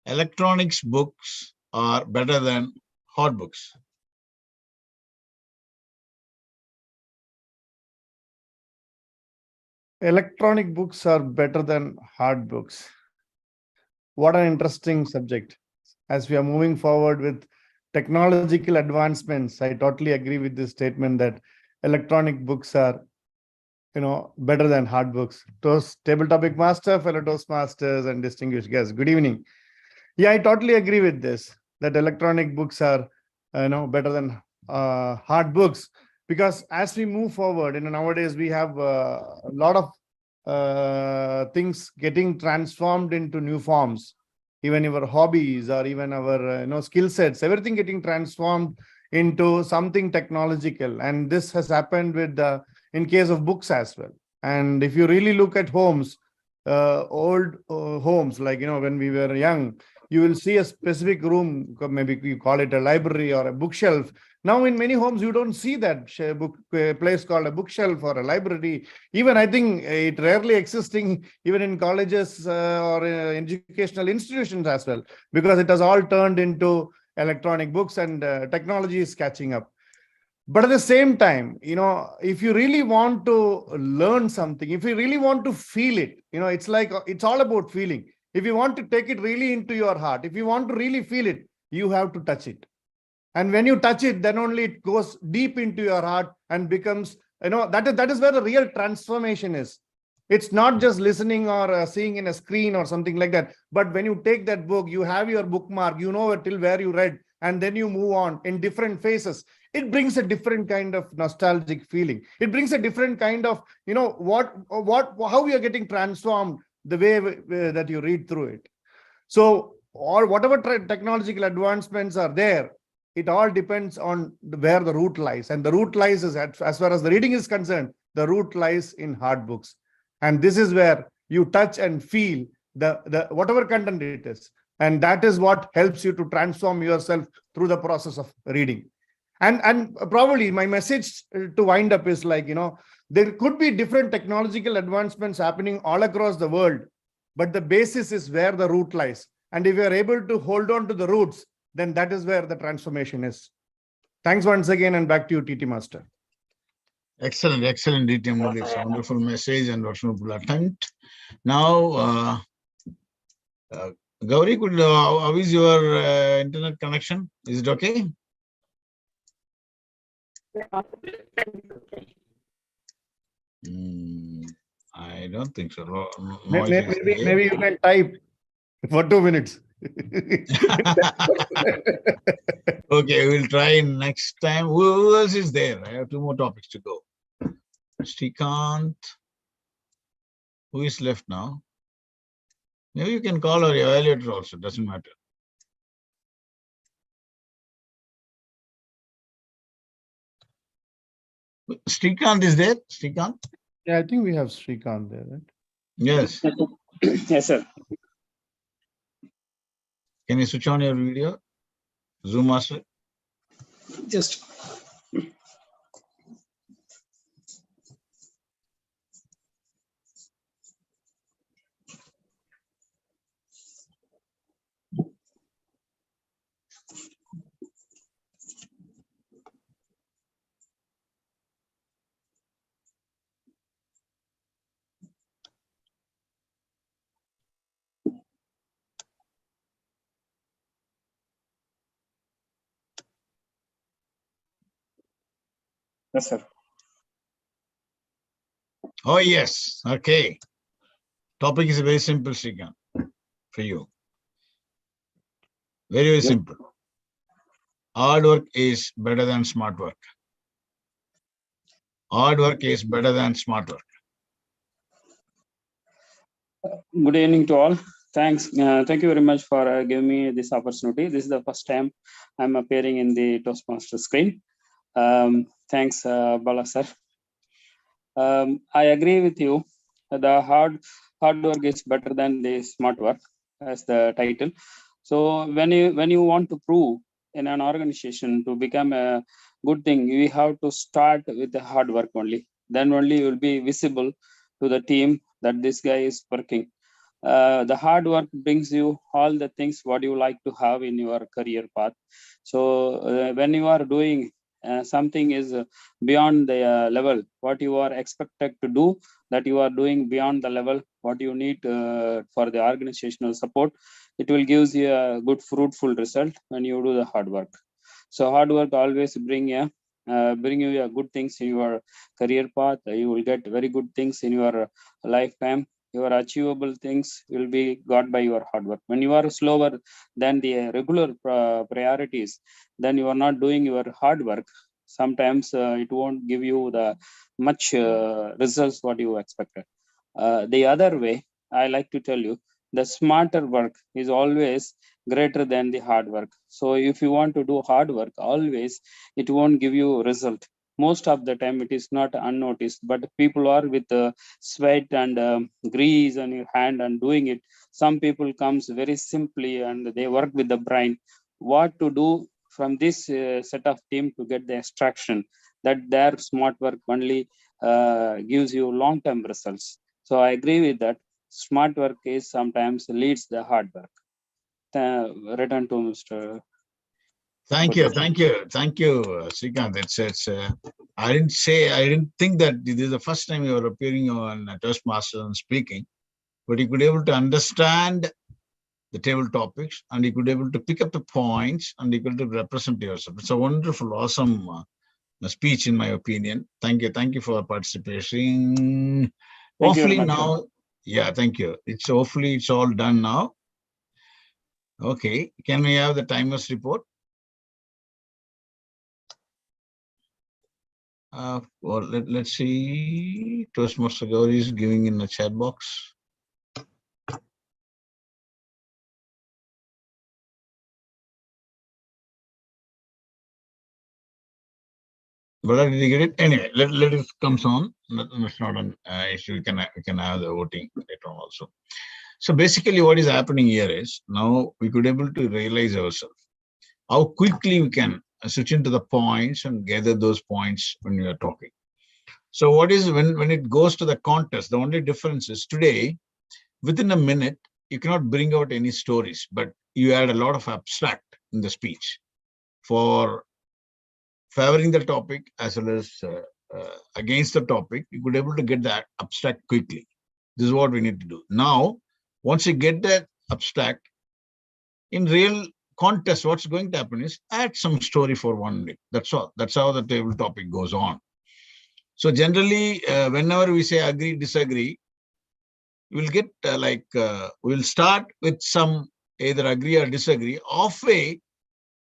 Electronics books are better than hard books. Electronic books are better than hard books. What an interesting subject. As we are moving forward with technological advancements, I totally agree with this statement that electronic books are, better than hard books. Table topic master, fellow Toastmasters and distinguished guests, good evening. Yeah, I totally agree with this, that electronic books are, better than hard books. Because as we move forward, nowadays we have a lot of things getting transformed into new forms. Even our hobbies or even our skill sets, everything getting transformed into something technological. And this has happened with in case of books as well. And if you really look at homes, old homes, like when we were young, you will see a specific room, maybe you call it a library or a bookshelf. Now in many homes, you don't see that place called a bookshelf or a library. Even I think it rarely existing even in colleges or educational institutions as well, because it has all turned into electronic books and technology is catching up. But at the same time, if you really want to learn something, if you really want to feel it, it's all about feeling. If you want to take it really into your heart, if you want to really feel it, you have to touch it. And when you touch it, then only it goes deep into your heart and becomes, that is where the real transformation is. It's not just listening or seeing in a screen or something like that. But when you take that book, you have your bookmark, till where you read, and then you move on in different phases. It brings a different kind of nostalgic feeling. It brings a different kind of, how we are getting transformed the way that you read through it. So, or whatever technological advancements are there, it all depends on where the root lies. And the root lies is, as far as the reading is concerned, the root lies in hard books. And this is where you touch and feel the whatever content it is. And that is what helps you to transform yourself through the process of reading. And probably my message to wind up is like, there could be different technological advancements happening all across the world, but the basis is where the root lies. And if you are able to hold on to the roots, then that is where the transformation is. Thanks once again, and back to you, TT Master. Excellent, DTM Murli. It's a wonderful message and wonderful attempt. Now, Gauri, how is your internet connection? Is it okay? I don't think so. Maybe you can type for 2 minutes. Okay, we'll try next time. Who else is there? I have 2 more topics to go. Srikanth. Who is left now? Maybe you can call our evaluator also, doesn't matter. Srikanth is there? Srikanth? Yeah, I think we have Srikanth there, right? Yes. Yes, sir. Can you switch on your video? Zoom Master? Just. Yes, sir. Oh, yes. Okay. Topic is very simple, Srikanth, for you. Very, very simple. Hard work is better than smart work. Hard work is better than smart work. Good evening to all. Thanks. Thank you very much for giving me this opportunity. This is the first time I'm appearing in the Toastmaster screen. Thanks, Bala sir. I agree with you. The hard work is better than the smart work, as the title. So when you want to prove in an organization to become a good thing, you have to start with the hard work only. Then only you will be visible to the team that this guy is working. The hard work brings you all the things what you like to have in your career path. So when you are doing something is beyond the level what you are expected to do, that you are doing beyond the level what you need for the organizational support, it will give you a good fruitful result when you do the hard work. So hard work always bring you a good things in your career path. You will get very good things in your lifetime. Your achievable things will be got by your hard work. When you are slower than the regular priorities, then you are not doing your hard work. Sometimes it won't give you the much results what you expected. The other way, I like to tell you, the smarter work is always greater than the hard work. So if you want to do hard work, always it won't give you result. Most of the time it is not unnoticed, but people are with sweat and grease on your hand and doing it. Some people comes very simply and they work with the brain. What to do from this set of team to get the extraction, that their smart work only gives you long-term results. So I agree with that. Smart work is sometimes leads the hard work. Return to Mr. Thank you, Srikanth. I didn't think that this is the first time you are appearing on Toastmasters and speaking, but you could be able to understand the table topics and you could be able to pick up the points and you could represent yourself. It's a wonderful, awesome speech, in my opinion. Thank you for participating. Thank you Hopefully very much, now, yeah, thank you. Hopefully it's all done now. Okay, can we have the timers report? Well, let's see. Toastmaster Gauri is giving in the chat box. But did you get it? Anyway, let it comes on. That's not an issue. We can have the voting later on also. So basically, what is happening here is now we could able to realize ourselves how quickly we can switch into the points and gather those points when we are talking. So what is when it goes to the contest, the only difference is today, within a minute, you cannot bring out any stories, but you add a lot of abstract in the speech for favoring the topic as well as against the topic. You could able to get that abstract quickly. This is what we need to do. Now, once you get that abstract, in real contest, what's going to happen is add some story for 1 minute. That's all. That's how the table topic goes on. So generally, whenever we say agree, disagree, we'll get we'll start with some either agree or disagree. Halfway,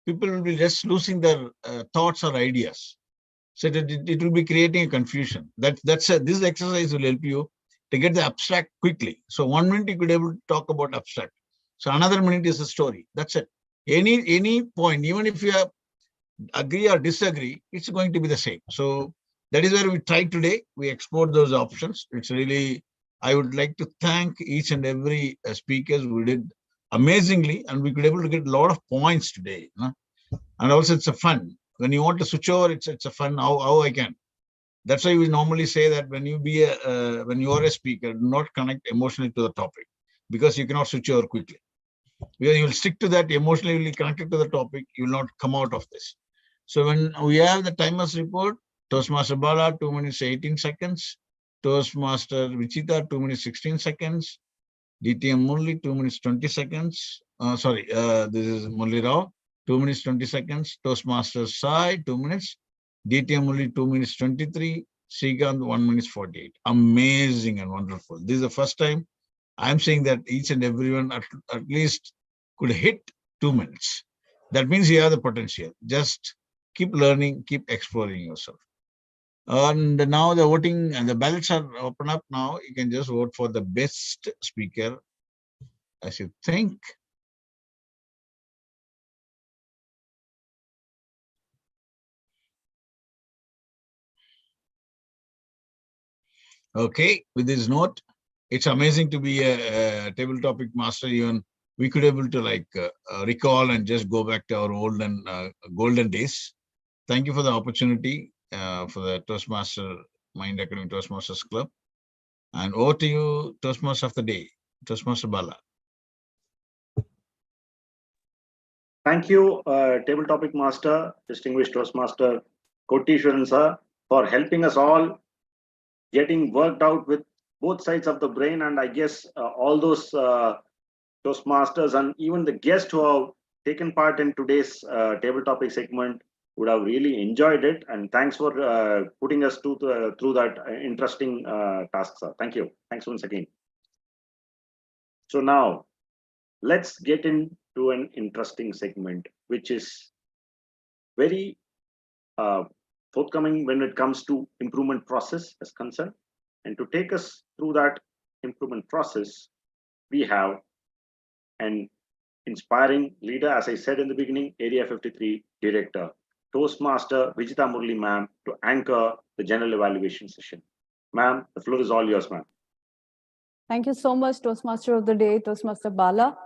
people will be just losing their thoughts or ideas. So it will be creating a confusion. This exercise will help you to get the abstract quickly. So 1 minute you could be able to talk about abstract. So another minute is a story. That's it. Any point, even if you have agree or disagree, it's going to be the same. So that is where we tried today. We explored those options. It's really, I would like to thank each and every speakers who did amazingly, and we could be able to get a lot of points today. And also it's a fun. When you want to switch over, it's a fun how I can. That's why we normally say that when you are a speaker, do not connect emotionally to the topic, because you cannot switch over quickly. Because you will stick to that emotionally connected to the topic, you will not come out of this. So when we have the timers report, Toastmaster Bala, 2 minutes 18 seconds. Toastmaster Vichita, 2 minutes 16 seconds. DTM Murli, 2 minutes 20 seconds. This is Murli Rao, 2 minutes 20 seconds. Toastmaster Sai, 2 minutes. DTM Murli, 2 minutes 23. Srikanth, 1 minute 48. Amazing and wonderful. This is the first time I'm saying that each and everyone at least could hit 2 minutes. that means you have the potential. Just keep learning, keep exploring yourself. And now the voting and the ballots are open up now. You can just vote for the best speaker as you think. Okay, with this note, it's amazing to be a table topic master. Even we could able to like recall and just go back to our golden days. Thank you for the opportunity for the Toastmaster Mind Academy Toastmasters Club. And over to you, Toastmaster of the day, Toastmaster Bala. Thank you, table topic master, distinguished Toastmaster Kotishwaran sir, for helping us all getting worked out with both sides of the brain. And I guess all those Toastmasters and even the guests who have taken part in today's table topic segment would have really enjoyed it. And thanks for putting us through that interesting task, sir. Thank you. Thanks once again. So now let's get into an interesting segment, which is very forthcoming when it comes to improvement process as concerned. And to take us through that improvement process, we have an inspiring leader, as I said in the beginning, Area 53 Director, Toastmaster Vijita Murali ma'am, to anchor the general evaluation session. Ma'am, the floor is all yours, ma'am. Thank you so much, Toastmaster of the Day, Toastmaster Bala.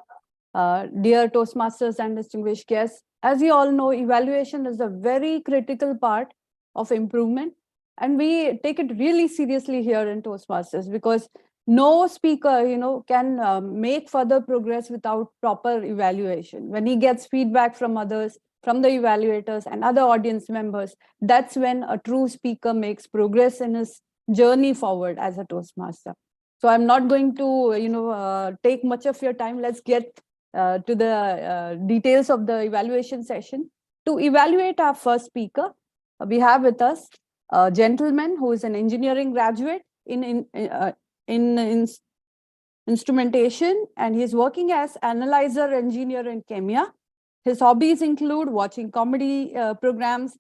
Dear Toastmasters and distinguished guests, as you all know, evaluation is a very critical part of improvement. And we take it really seriously here in Toastmasters because no speaker, can make further progress without proper evaluation. When he gets feedback from others, from the evaluators and other audience members, that's when a true speaker makes progress in his journey forward as a Toastmaster. So I'm not going to, take much of your time. Let's get to the details of the evaluation session. To evaluate our first speaker, we have with us a gentleman who is an engineering graduate in instrumentation, and he's working as analyzer engineer in Kenya. His hobbies include watching comedy programs,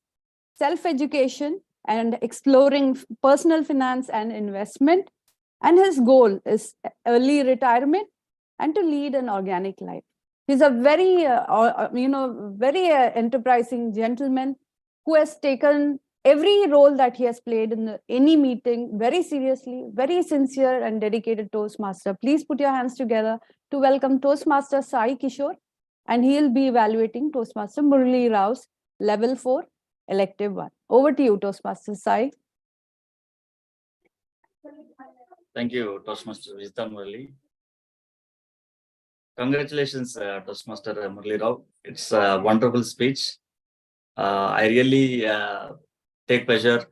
self-education, and exploring personal finance and investment. And his goal is early retirement and to lead an organic life. He's a very, very enterprising gentleman who has taken every role that he has played in any meeting very seriously, very sincere and dedicated Toastmaster. Please put your hands together to welcome Toastmaster Sai Kishore, and he'll be evaluating Toastmaster Murali Rao's Level 4, Elective 1. Over to you, Toastmaster Sai. Thank you, Toastmaster Vijita Murali. Congratulations, Toastmaster Murali Rao. It's a wonderful speech. I really take pleasure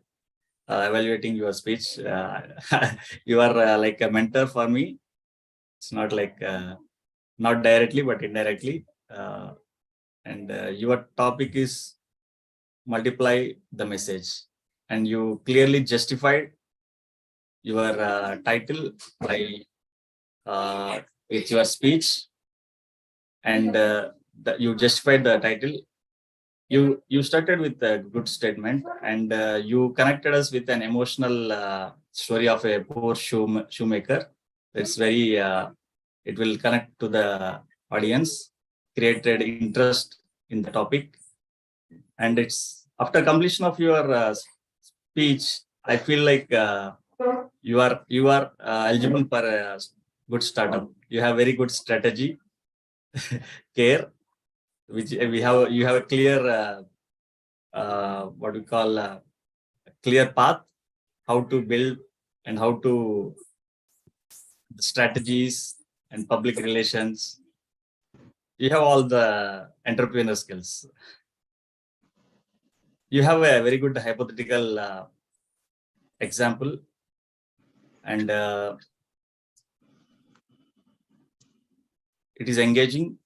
evaluating your speech. You are like a mentor for me. It's not like, not directly, but indirectly. And your topic is multiply the message. And you clearly justified your title by with your speech, and you justified the title. You started with a good statement, and you connected us with an emotional story of a poor shoemaker. It's very it will connect to the audience, created interest in the topic, and it's after completion of your speech, I feel like you are eligible for a good startup. You have very good strategy, care, which you have a clear what we call clear path, how to build and how to strategies and public relations. You have all the entrepreneur skills. You have a very good hypothetical example, and it is engaging.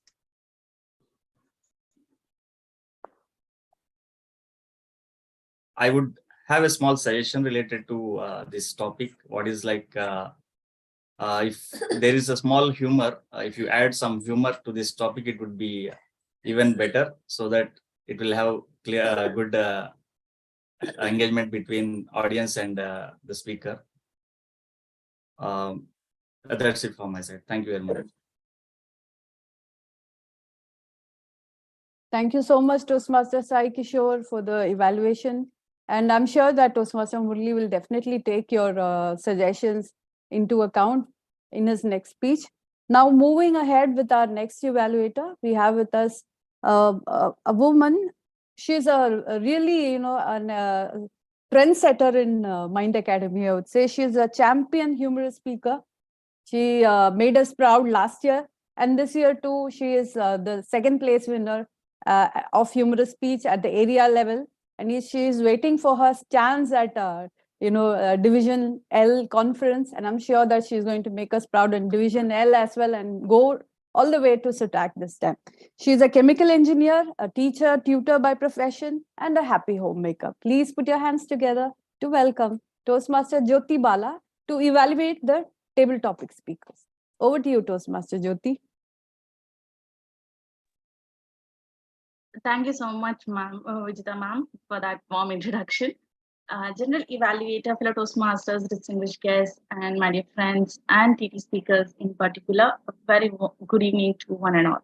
I would have a small suggestion related to this topic. What is like, if there is a small humor, if you add some humor to this topic, it would be even better, so that it will have clear, good engagement between audience and the speaker. That's it from my side. Thank you very much. Thank you so much, Toastmaster Sai Kishore, for the evaluation. And I'm sure that Toastmaster Murli will definitely take your suggestions into account in his next speech. Now, moving ahead with our next evaluator, we have with us a woman. She's a really, an trendsetter in Mind Academy, I would say. She's a champion humorous speaker. She made us proud last year. And this year too, she is the second place winner of humorous speech at the area level. And she is waiting for her chance at, Division L conference. And I'm sure that she's going to make us proud in Division L as well and go all the way to SUTAC this time. She's a chemical engineer, a teacher, tutor by profession, and a happy homemaker. Please put your hands together to welcome Toastmaster Jyoti Bala to evaluate the table topic speakers. Over to you, Toastmaster Jyoti. Thank you so much, ma'am, Vijita ma'am, for that warm introduction. General Evaluator, fellow Toastmasters, distinguished guests, and my dear friends and TT speakers in particular, a very good evening to one and all.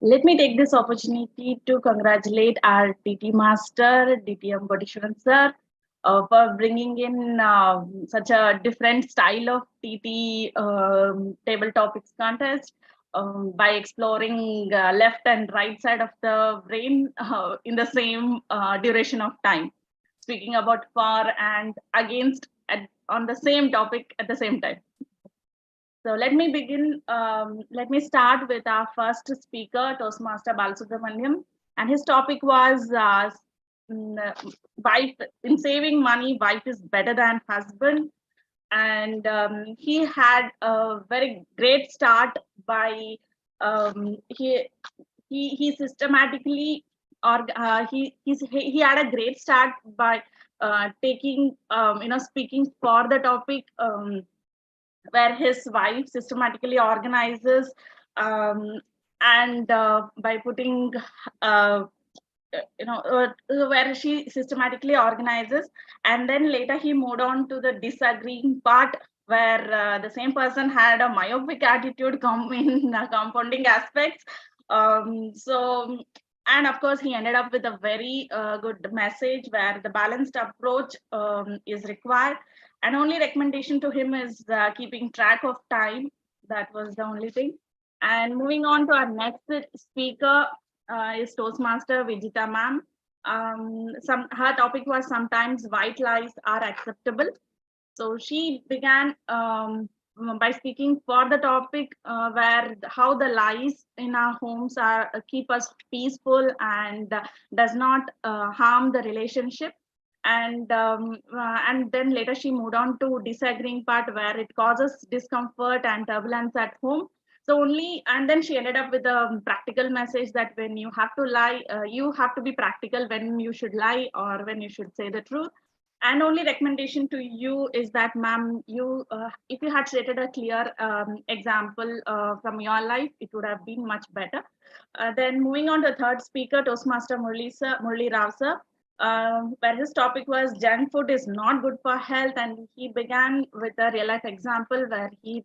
Let me take this opportunity to congratulate our TT Master, DTM Bodhiswaran sir, for bringing in such a different style of TT table topics contest. By exploring left and right side of the brain in the same duration of time, speaking about for and against on the same topic at the same time. So let me begin. Let me start with our first speaker, Toastmaster Balasubramaniam, and his topic was wife in saving money. Wife is better than husband. And he had a very great start by he systematically or he had a great start by taking speaking for the topic where his wife systematically organizes and by putting where she systematically organizes, and then later he moved on to the disagreeing part where the same person had a myopic attitude in compounding aspects. And of course he ended up with a very good message where the balanced approach is required, and only recommendation to him is keeping track of time. That was the only thing. And moving on to our next speaker, is Toastmaster Vijita ma'am. Her topic was sometimes white lies are acceptable. So she began by speaking for the topic where how the lies in our homes are keep us peaceful and does not harm the relationship. And then later she moved on to disagreeing part where it causes discomfort and turbulence at home. So and then she ended up with a practical message that when you have to lie, you have to be practical when you should lie or when you should say the truth. And only recommendation to you is that, ma'am, you if you had stated a clear example from your life, it would have been much better. Then moving on to the third speaker, Toastmaster Murli Rao sir. Where his topic was junk food is not good for health, and he began with a real life example where he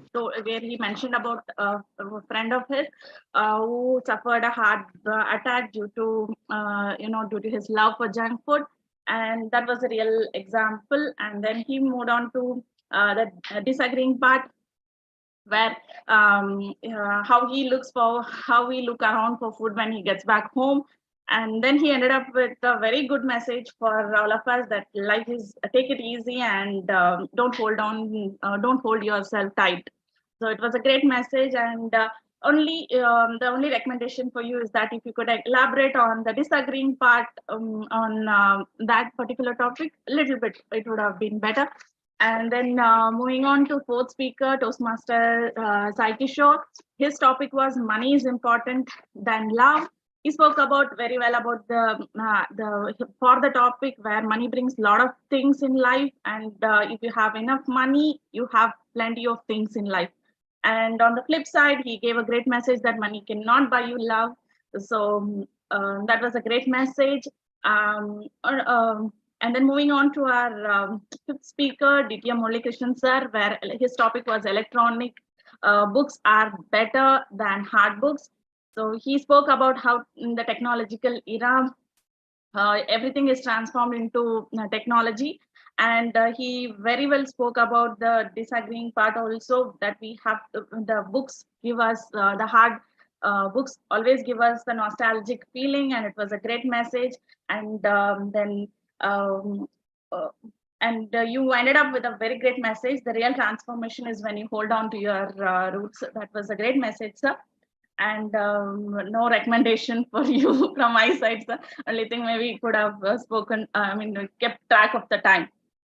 mentioned about a friend of his who suffered a heart attack due to his love for junk food, and that was a real example. And then he moved on to the disagreeing part where how we look around for food when he gets back home. And then he ended up with a very good message for all of us that life is take it easy and don't hold yourself tight. So it was a great message, and the only recommendation for you is that if you could elaborate on the disagreeing part on that particular topic a little bit, it would have been better. And then moving on to fourth speaker, Toastmaster Sai Kishore. His topic was money is important than love. He spoke very well about for the topic where money brings a lot of things in life, and if you have enough money, you have plenty of things in life. And on the flip side, he gave a great message that money cannot buy you love. So that was a great message. And then moving on to our fifth speaker, DTM Murali Krishnan sir, where his topic was electronic books are better than hard books. So he spoke about how in the technological era, everything is transformed into technology. And he very well spoke about the disagreeing part also, that we have the books give us the hard books always give us the nostalgic feeling, and it was a great message. And you ended up with a very great message. The real transformation is when you hold on to your roots. That was a great message, sir. And no recommendation for you from my side, sir. Only thing maybe could have spoken, kept track of the time.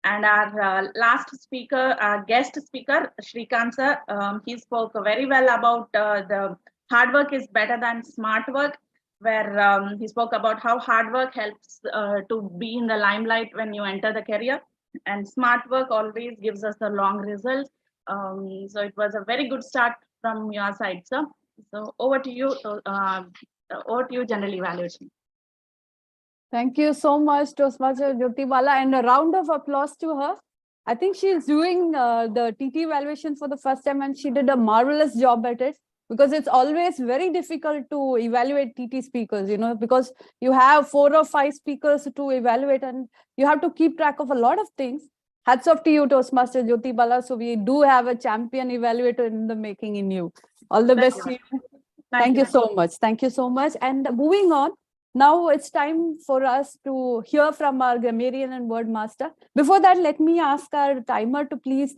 And our last speaker, guest speaker, Shrikant sir, he spoke very well about the hard work is better than smart work, where he spoke about how hard work helps to be in the limelight when you enter the career, and smart work always gives us the long results. So it was a very good start from your side, sir. So over to you, general evaluation. Thank you so much, Toastmaster Jyoti Bala, and a round of applause to her. I think she's doing the TT evaluation for the first time, and she did a marvelous job at it, because it's always very difficult to evaluate TT speakers, because you have 4 or 5 speakers to evaluate and you have to keep track of a lot of things. Hats off to you, Toastmaster Jyoti Bala. So we do have a champion evaluator in the making in you. All the best to you. Thank you so much. Thank you so much. And moving on, now it's time for us to hear from our grammarian and word master. Before that, let me ask our timer to please, give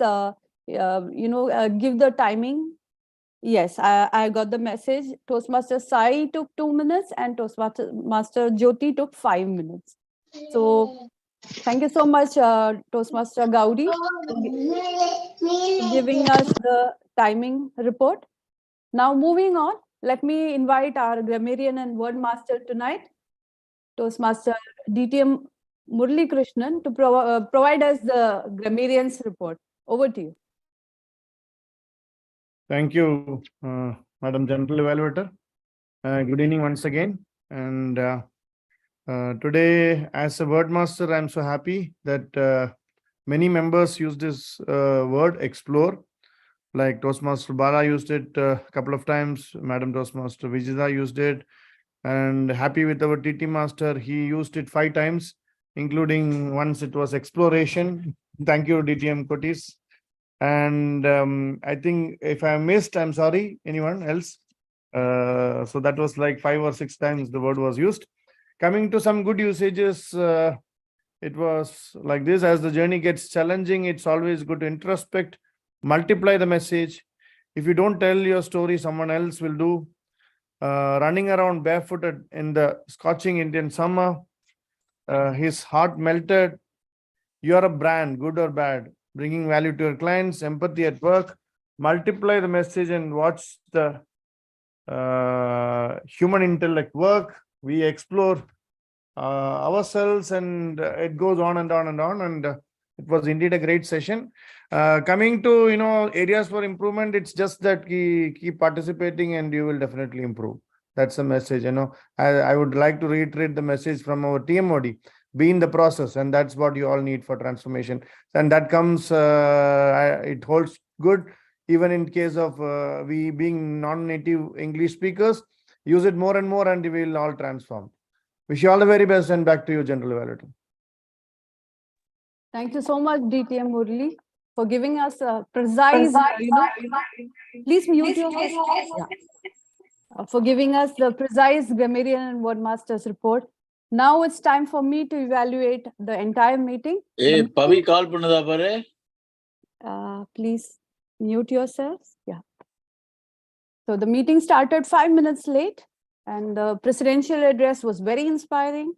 the timing. Yes, I got the message. Toastmaster Sai took 2 minutes and Toastmaster Jyoti took 5 minutes. So thank you so much, Toastmaster Gauri, for giving us the timing report. Now moving on, let me invite our grammarian and word master tonight, Toastmaster DTM Murali Krishnan, to provide us the grammarian's report. Over to you. Thank you, Madam General Evaluator. Good evening once again. And today, as a word master, I'm so happy that many members use this word explore. Like Toastmaster Bala used it a couple of times, Madam Toastmaster Vijita used it, and happy with our TT Master, he used it 5 times, including once it was exploration. Thank you, DTM Kotis. And I think if I missed, I'm sorry, anyone else? So that was like 5 or 6 times the word was used. Coming to some good usages, it was like this: as the journey gets challenging, it's always good to introspect, multiply the message. If you don't tell your story, someone else will do. Running around barefooted in the scorching Indian summer, his heart melted. You are a brand, good or bad, bringing value to your clients, empathy at work. Multiply the message and watch the human intellect work. We explore ourselves, and it goes on and on and on. And it was indeed a great session. Coming to areas for improvement, it's just that keep participating and you will definitely improve. That's the message. I would like to reiterate the message from our TMOD: be in the process, and that's what you all need for transformation. And that comes, it holds good even in case of we being non-native English speakers. Use it more and more, and we will all transform. Wish you all the very best, and back to you, General Evaluator. Thank you so much, DTM Murali, for giving us a precise, please mute your voice. For giving us the precise grammarian and word master's report. Now it's time for me to evaluate the entire meeting. Pavi call pannada paru. Please mute yourselves. Yeah. So the meeting started 5 minutes late, and the presidential address was very inspiring.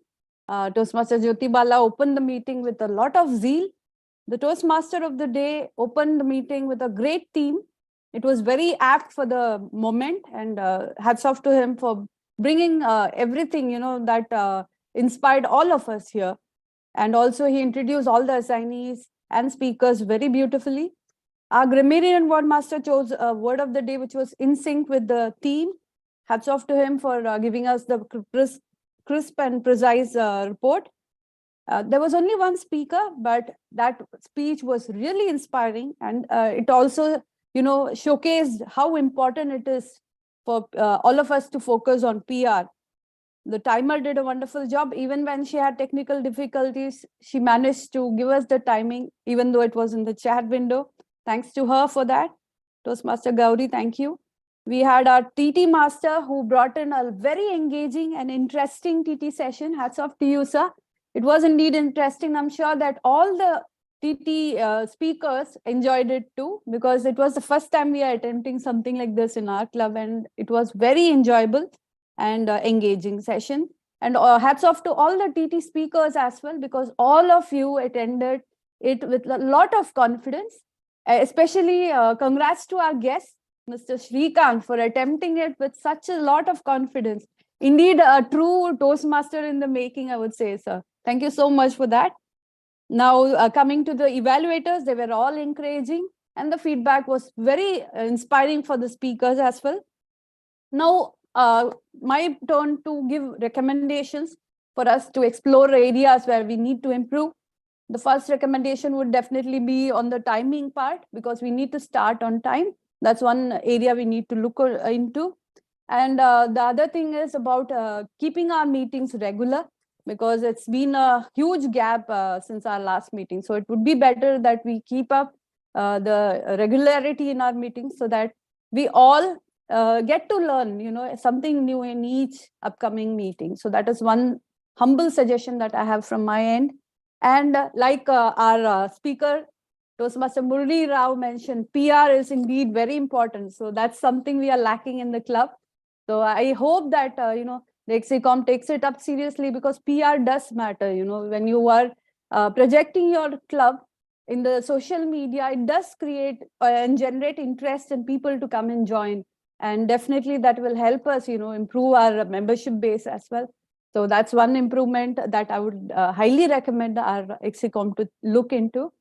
Toastmaster Jyoti Bala opened the meeting with a lot of zeal. The Toastmaster of the day opened the meeting with a great theme. It was very apt for the moment, and hats off to him for bringing everything, that inspired all of us here. And also he introduced all the assignees and speakers very beautifully. Our grammarian word master chose a word of the day which was in sync with the theme. Hats off to him for giving us the crisp and precise report. There was only one speaker, but that speech was really inspiring, and it also, showcased how important it is for all of us to focus on PR. The timer did a wonderful job. Even when she had technical difficulties, she managed to give us the timing, even though it was in the chat window. Thanks to her for that. Toastmaster Gauri, thank you. We had our TT master who brought in a very engaging and interesting TT session. Hats off to you, sir. It was indeed interesting. I'm sure that all the TT speakers enjoyed it too, because it was the first time we are attempting something like this in our club, and it was very enjoyable and engaging session. And hats off to all the TT speakers as well, because all of you attended it with a lot of confidence. Especially congrats to our guest, Mr. Shrikant, for attempting it with such a lot of confidence. Indeed, a true Toastmaster in the making, I would say, sir. Thank you so much for that. Now, coming to the evaluators, they were all encouraging, and the feedback was very inspiring for the speakers as well. Now, my turn to give recommendations for us to explore areas where we need to improve. The first recommendation would definitely be on the timing part, because we need to start on time. That's one area we need to look into. And the other thing is about keeping our meetings regular, because it's been a huge gap since our last meeting. So it would be better that we keep up the regularity in our meetings, so that we all get to learn, something new in each upcoming meeting. So that is one humble suggestion that I have from my end. And like our speaker, Toastmaster Murli Rao mentioned, PR is indeed very important. So that's something we are lacking in the club. So I hope that, the Exicom takes it up seriously, because PR does matter. When you are projecting your club in the social media, it does create and generate interest in people to come and join. And definitely that will help us, improve our membership base as well. So that's one improvement that I would highly recommend our Exicom to look into.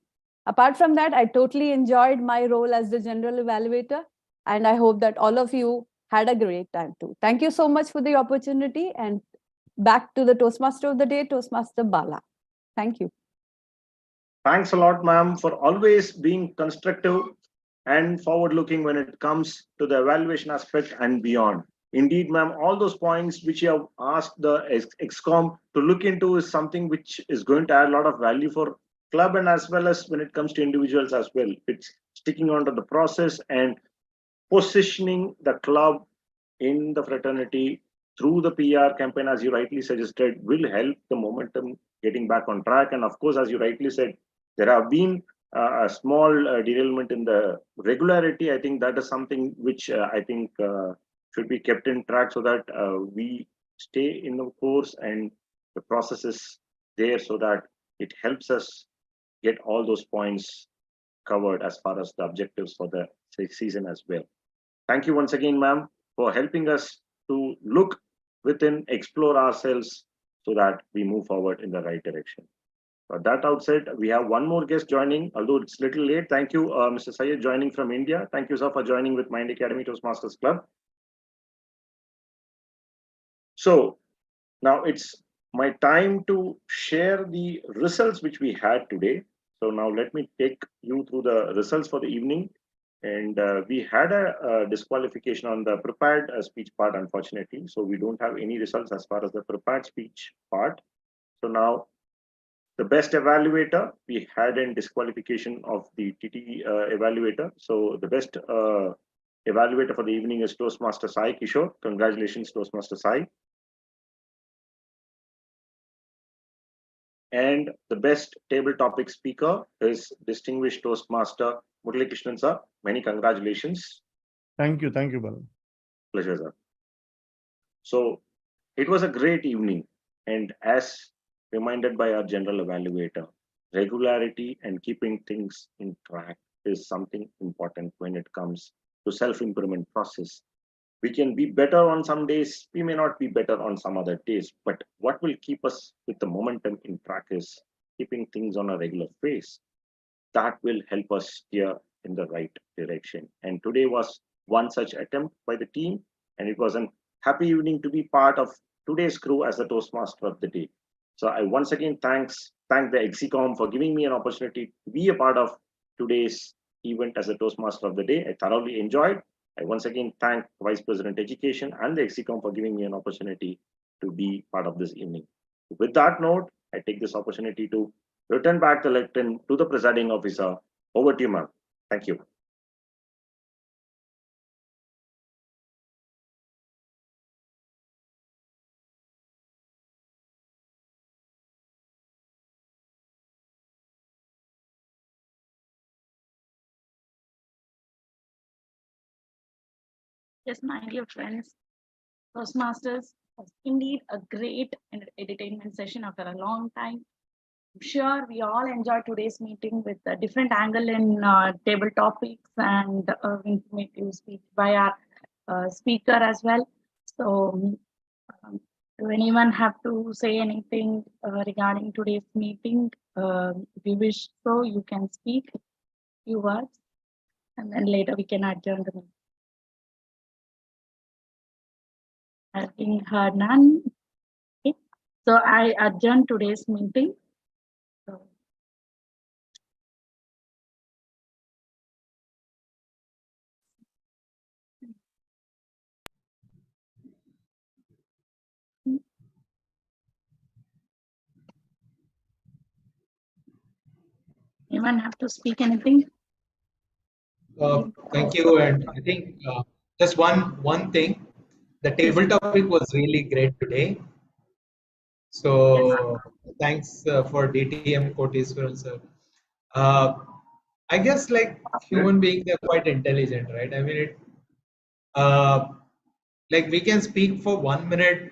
Apart from that, I totally enjoyed my role as the general evaluator, and I hope that all of you had a great time too. Thank you so much for the opportunity, and back to the Toastmaster of the day, Toastmaster Bala. Thank you. Thanks a lot, ma'am, for always being constructive and forward-looking when it comes to the evaluation aspect and beyond. Indeed, ma'am, all those points which you have asked the Excom to look into is something which is going to add a lot of value for club, and as well as when it comes to individuals as well. It's sticking on to the process and positioning the club in the fraternity through the PR campaign, as you rightly suggested, will help the momentum getting back on track. And of course, as you rightly said, there have been a small derailment in the regularity. I think that is something which I think should be kept in track, so that we stay in the course and the process is there, so that it helps us get all those points covered as far as the objectives for the season as well. Thank you once again, ma'am, for helping us to look within, explore ourselves, so that we move forward in the right direction. But that outset, we have one more guest joining, although it's a little late. Thank you, Mr. Syed, joining from India. Thank you, sir, for joining with Mind Academy Toastmasters Club. So now it's my time to share the results which we had today. So now let me take you through the results for the evening. And we had a disqualification on the prepared speech part, unfortunately. So we don't have any results as far as the prepared speech part. So now the best evaluator, we had a disqualification of the TT evaluator. So the best evaluator for the evening is Toastmaster Sai Kishore. Congratulations, Toastmaster Sai. And the best table topic speaker is distinguished Toastmaster Murali Krishnan sir. Many congratulations. Thank you, Bala. Pleasure, sir. So it was a great evening, and as reminded by our general evaluator, regularity and keeping things in track is something important when it comes to self-improvement process. We can be better on some days, we may not be better on some other days, but what will keep us with the momentum in track is keeping things on a regular pace. That will help us steer in the right direction. And today was one such attempt by the team, and it was an happy evening to be part of today's crew as the Toastmaster of the day. So I once again thank the Exicom for giving me an opportunity to be a part of today's event as the Toastmaster of the day. I thoroughly enjoyed. I once again thank Vice President Education and the Exicom for giving me an opportunity to be part of this evening. With that note, I take this opportunity to return back the lectern to the presiding officer. Over to you, ma'am. Thank you. Yes, my dear friends, Toastmasters was indeed a great entertainment session after a long time. I'm sure we all enjoyed today's meeting with a different angle in table topics and informative speech by our speaker as well. So, do anyone have to say anything regarding today's meeting? If you wish so, you can speak a few words, and then later we can adjourn the meeting. Having heard none. Okay. So I adjourn today's meeting. So, anyone have to speak anything? Thank you, and I think just one thing, the table topic was really great today. So thanks for DTM Koteswaran sir. I guess like human beings are quite intelligent, right? I mean, like we can speak for 1 minute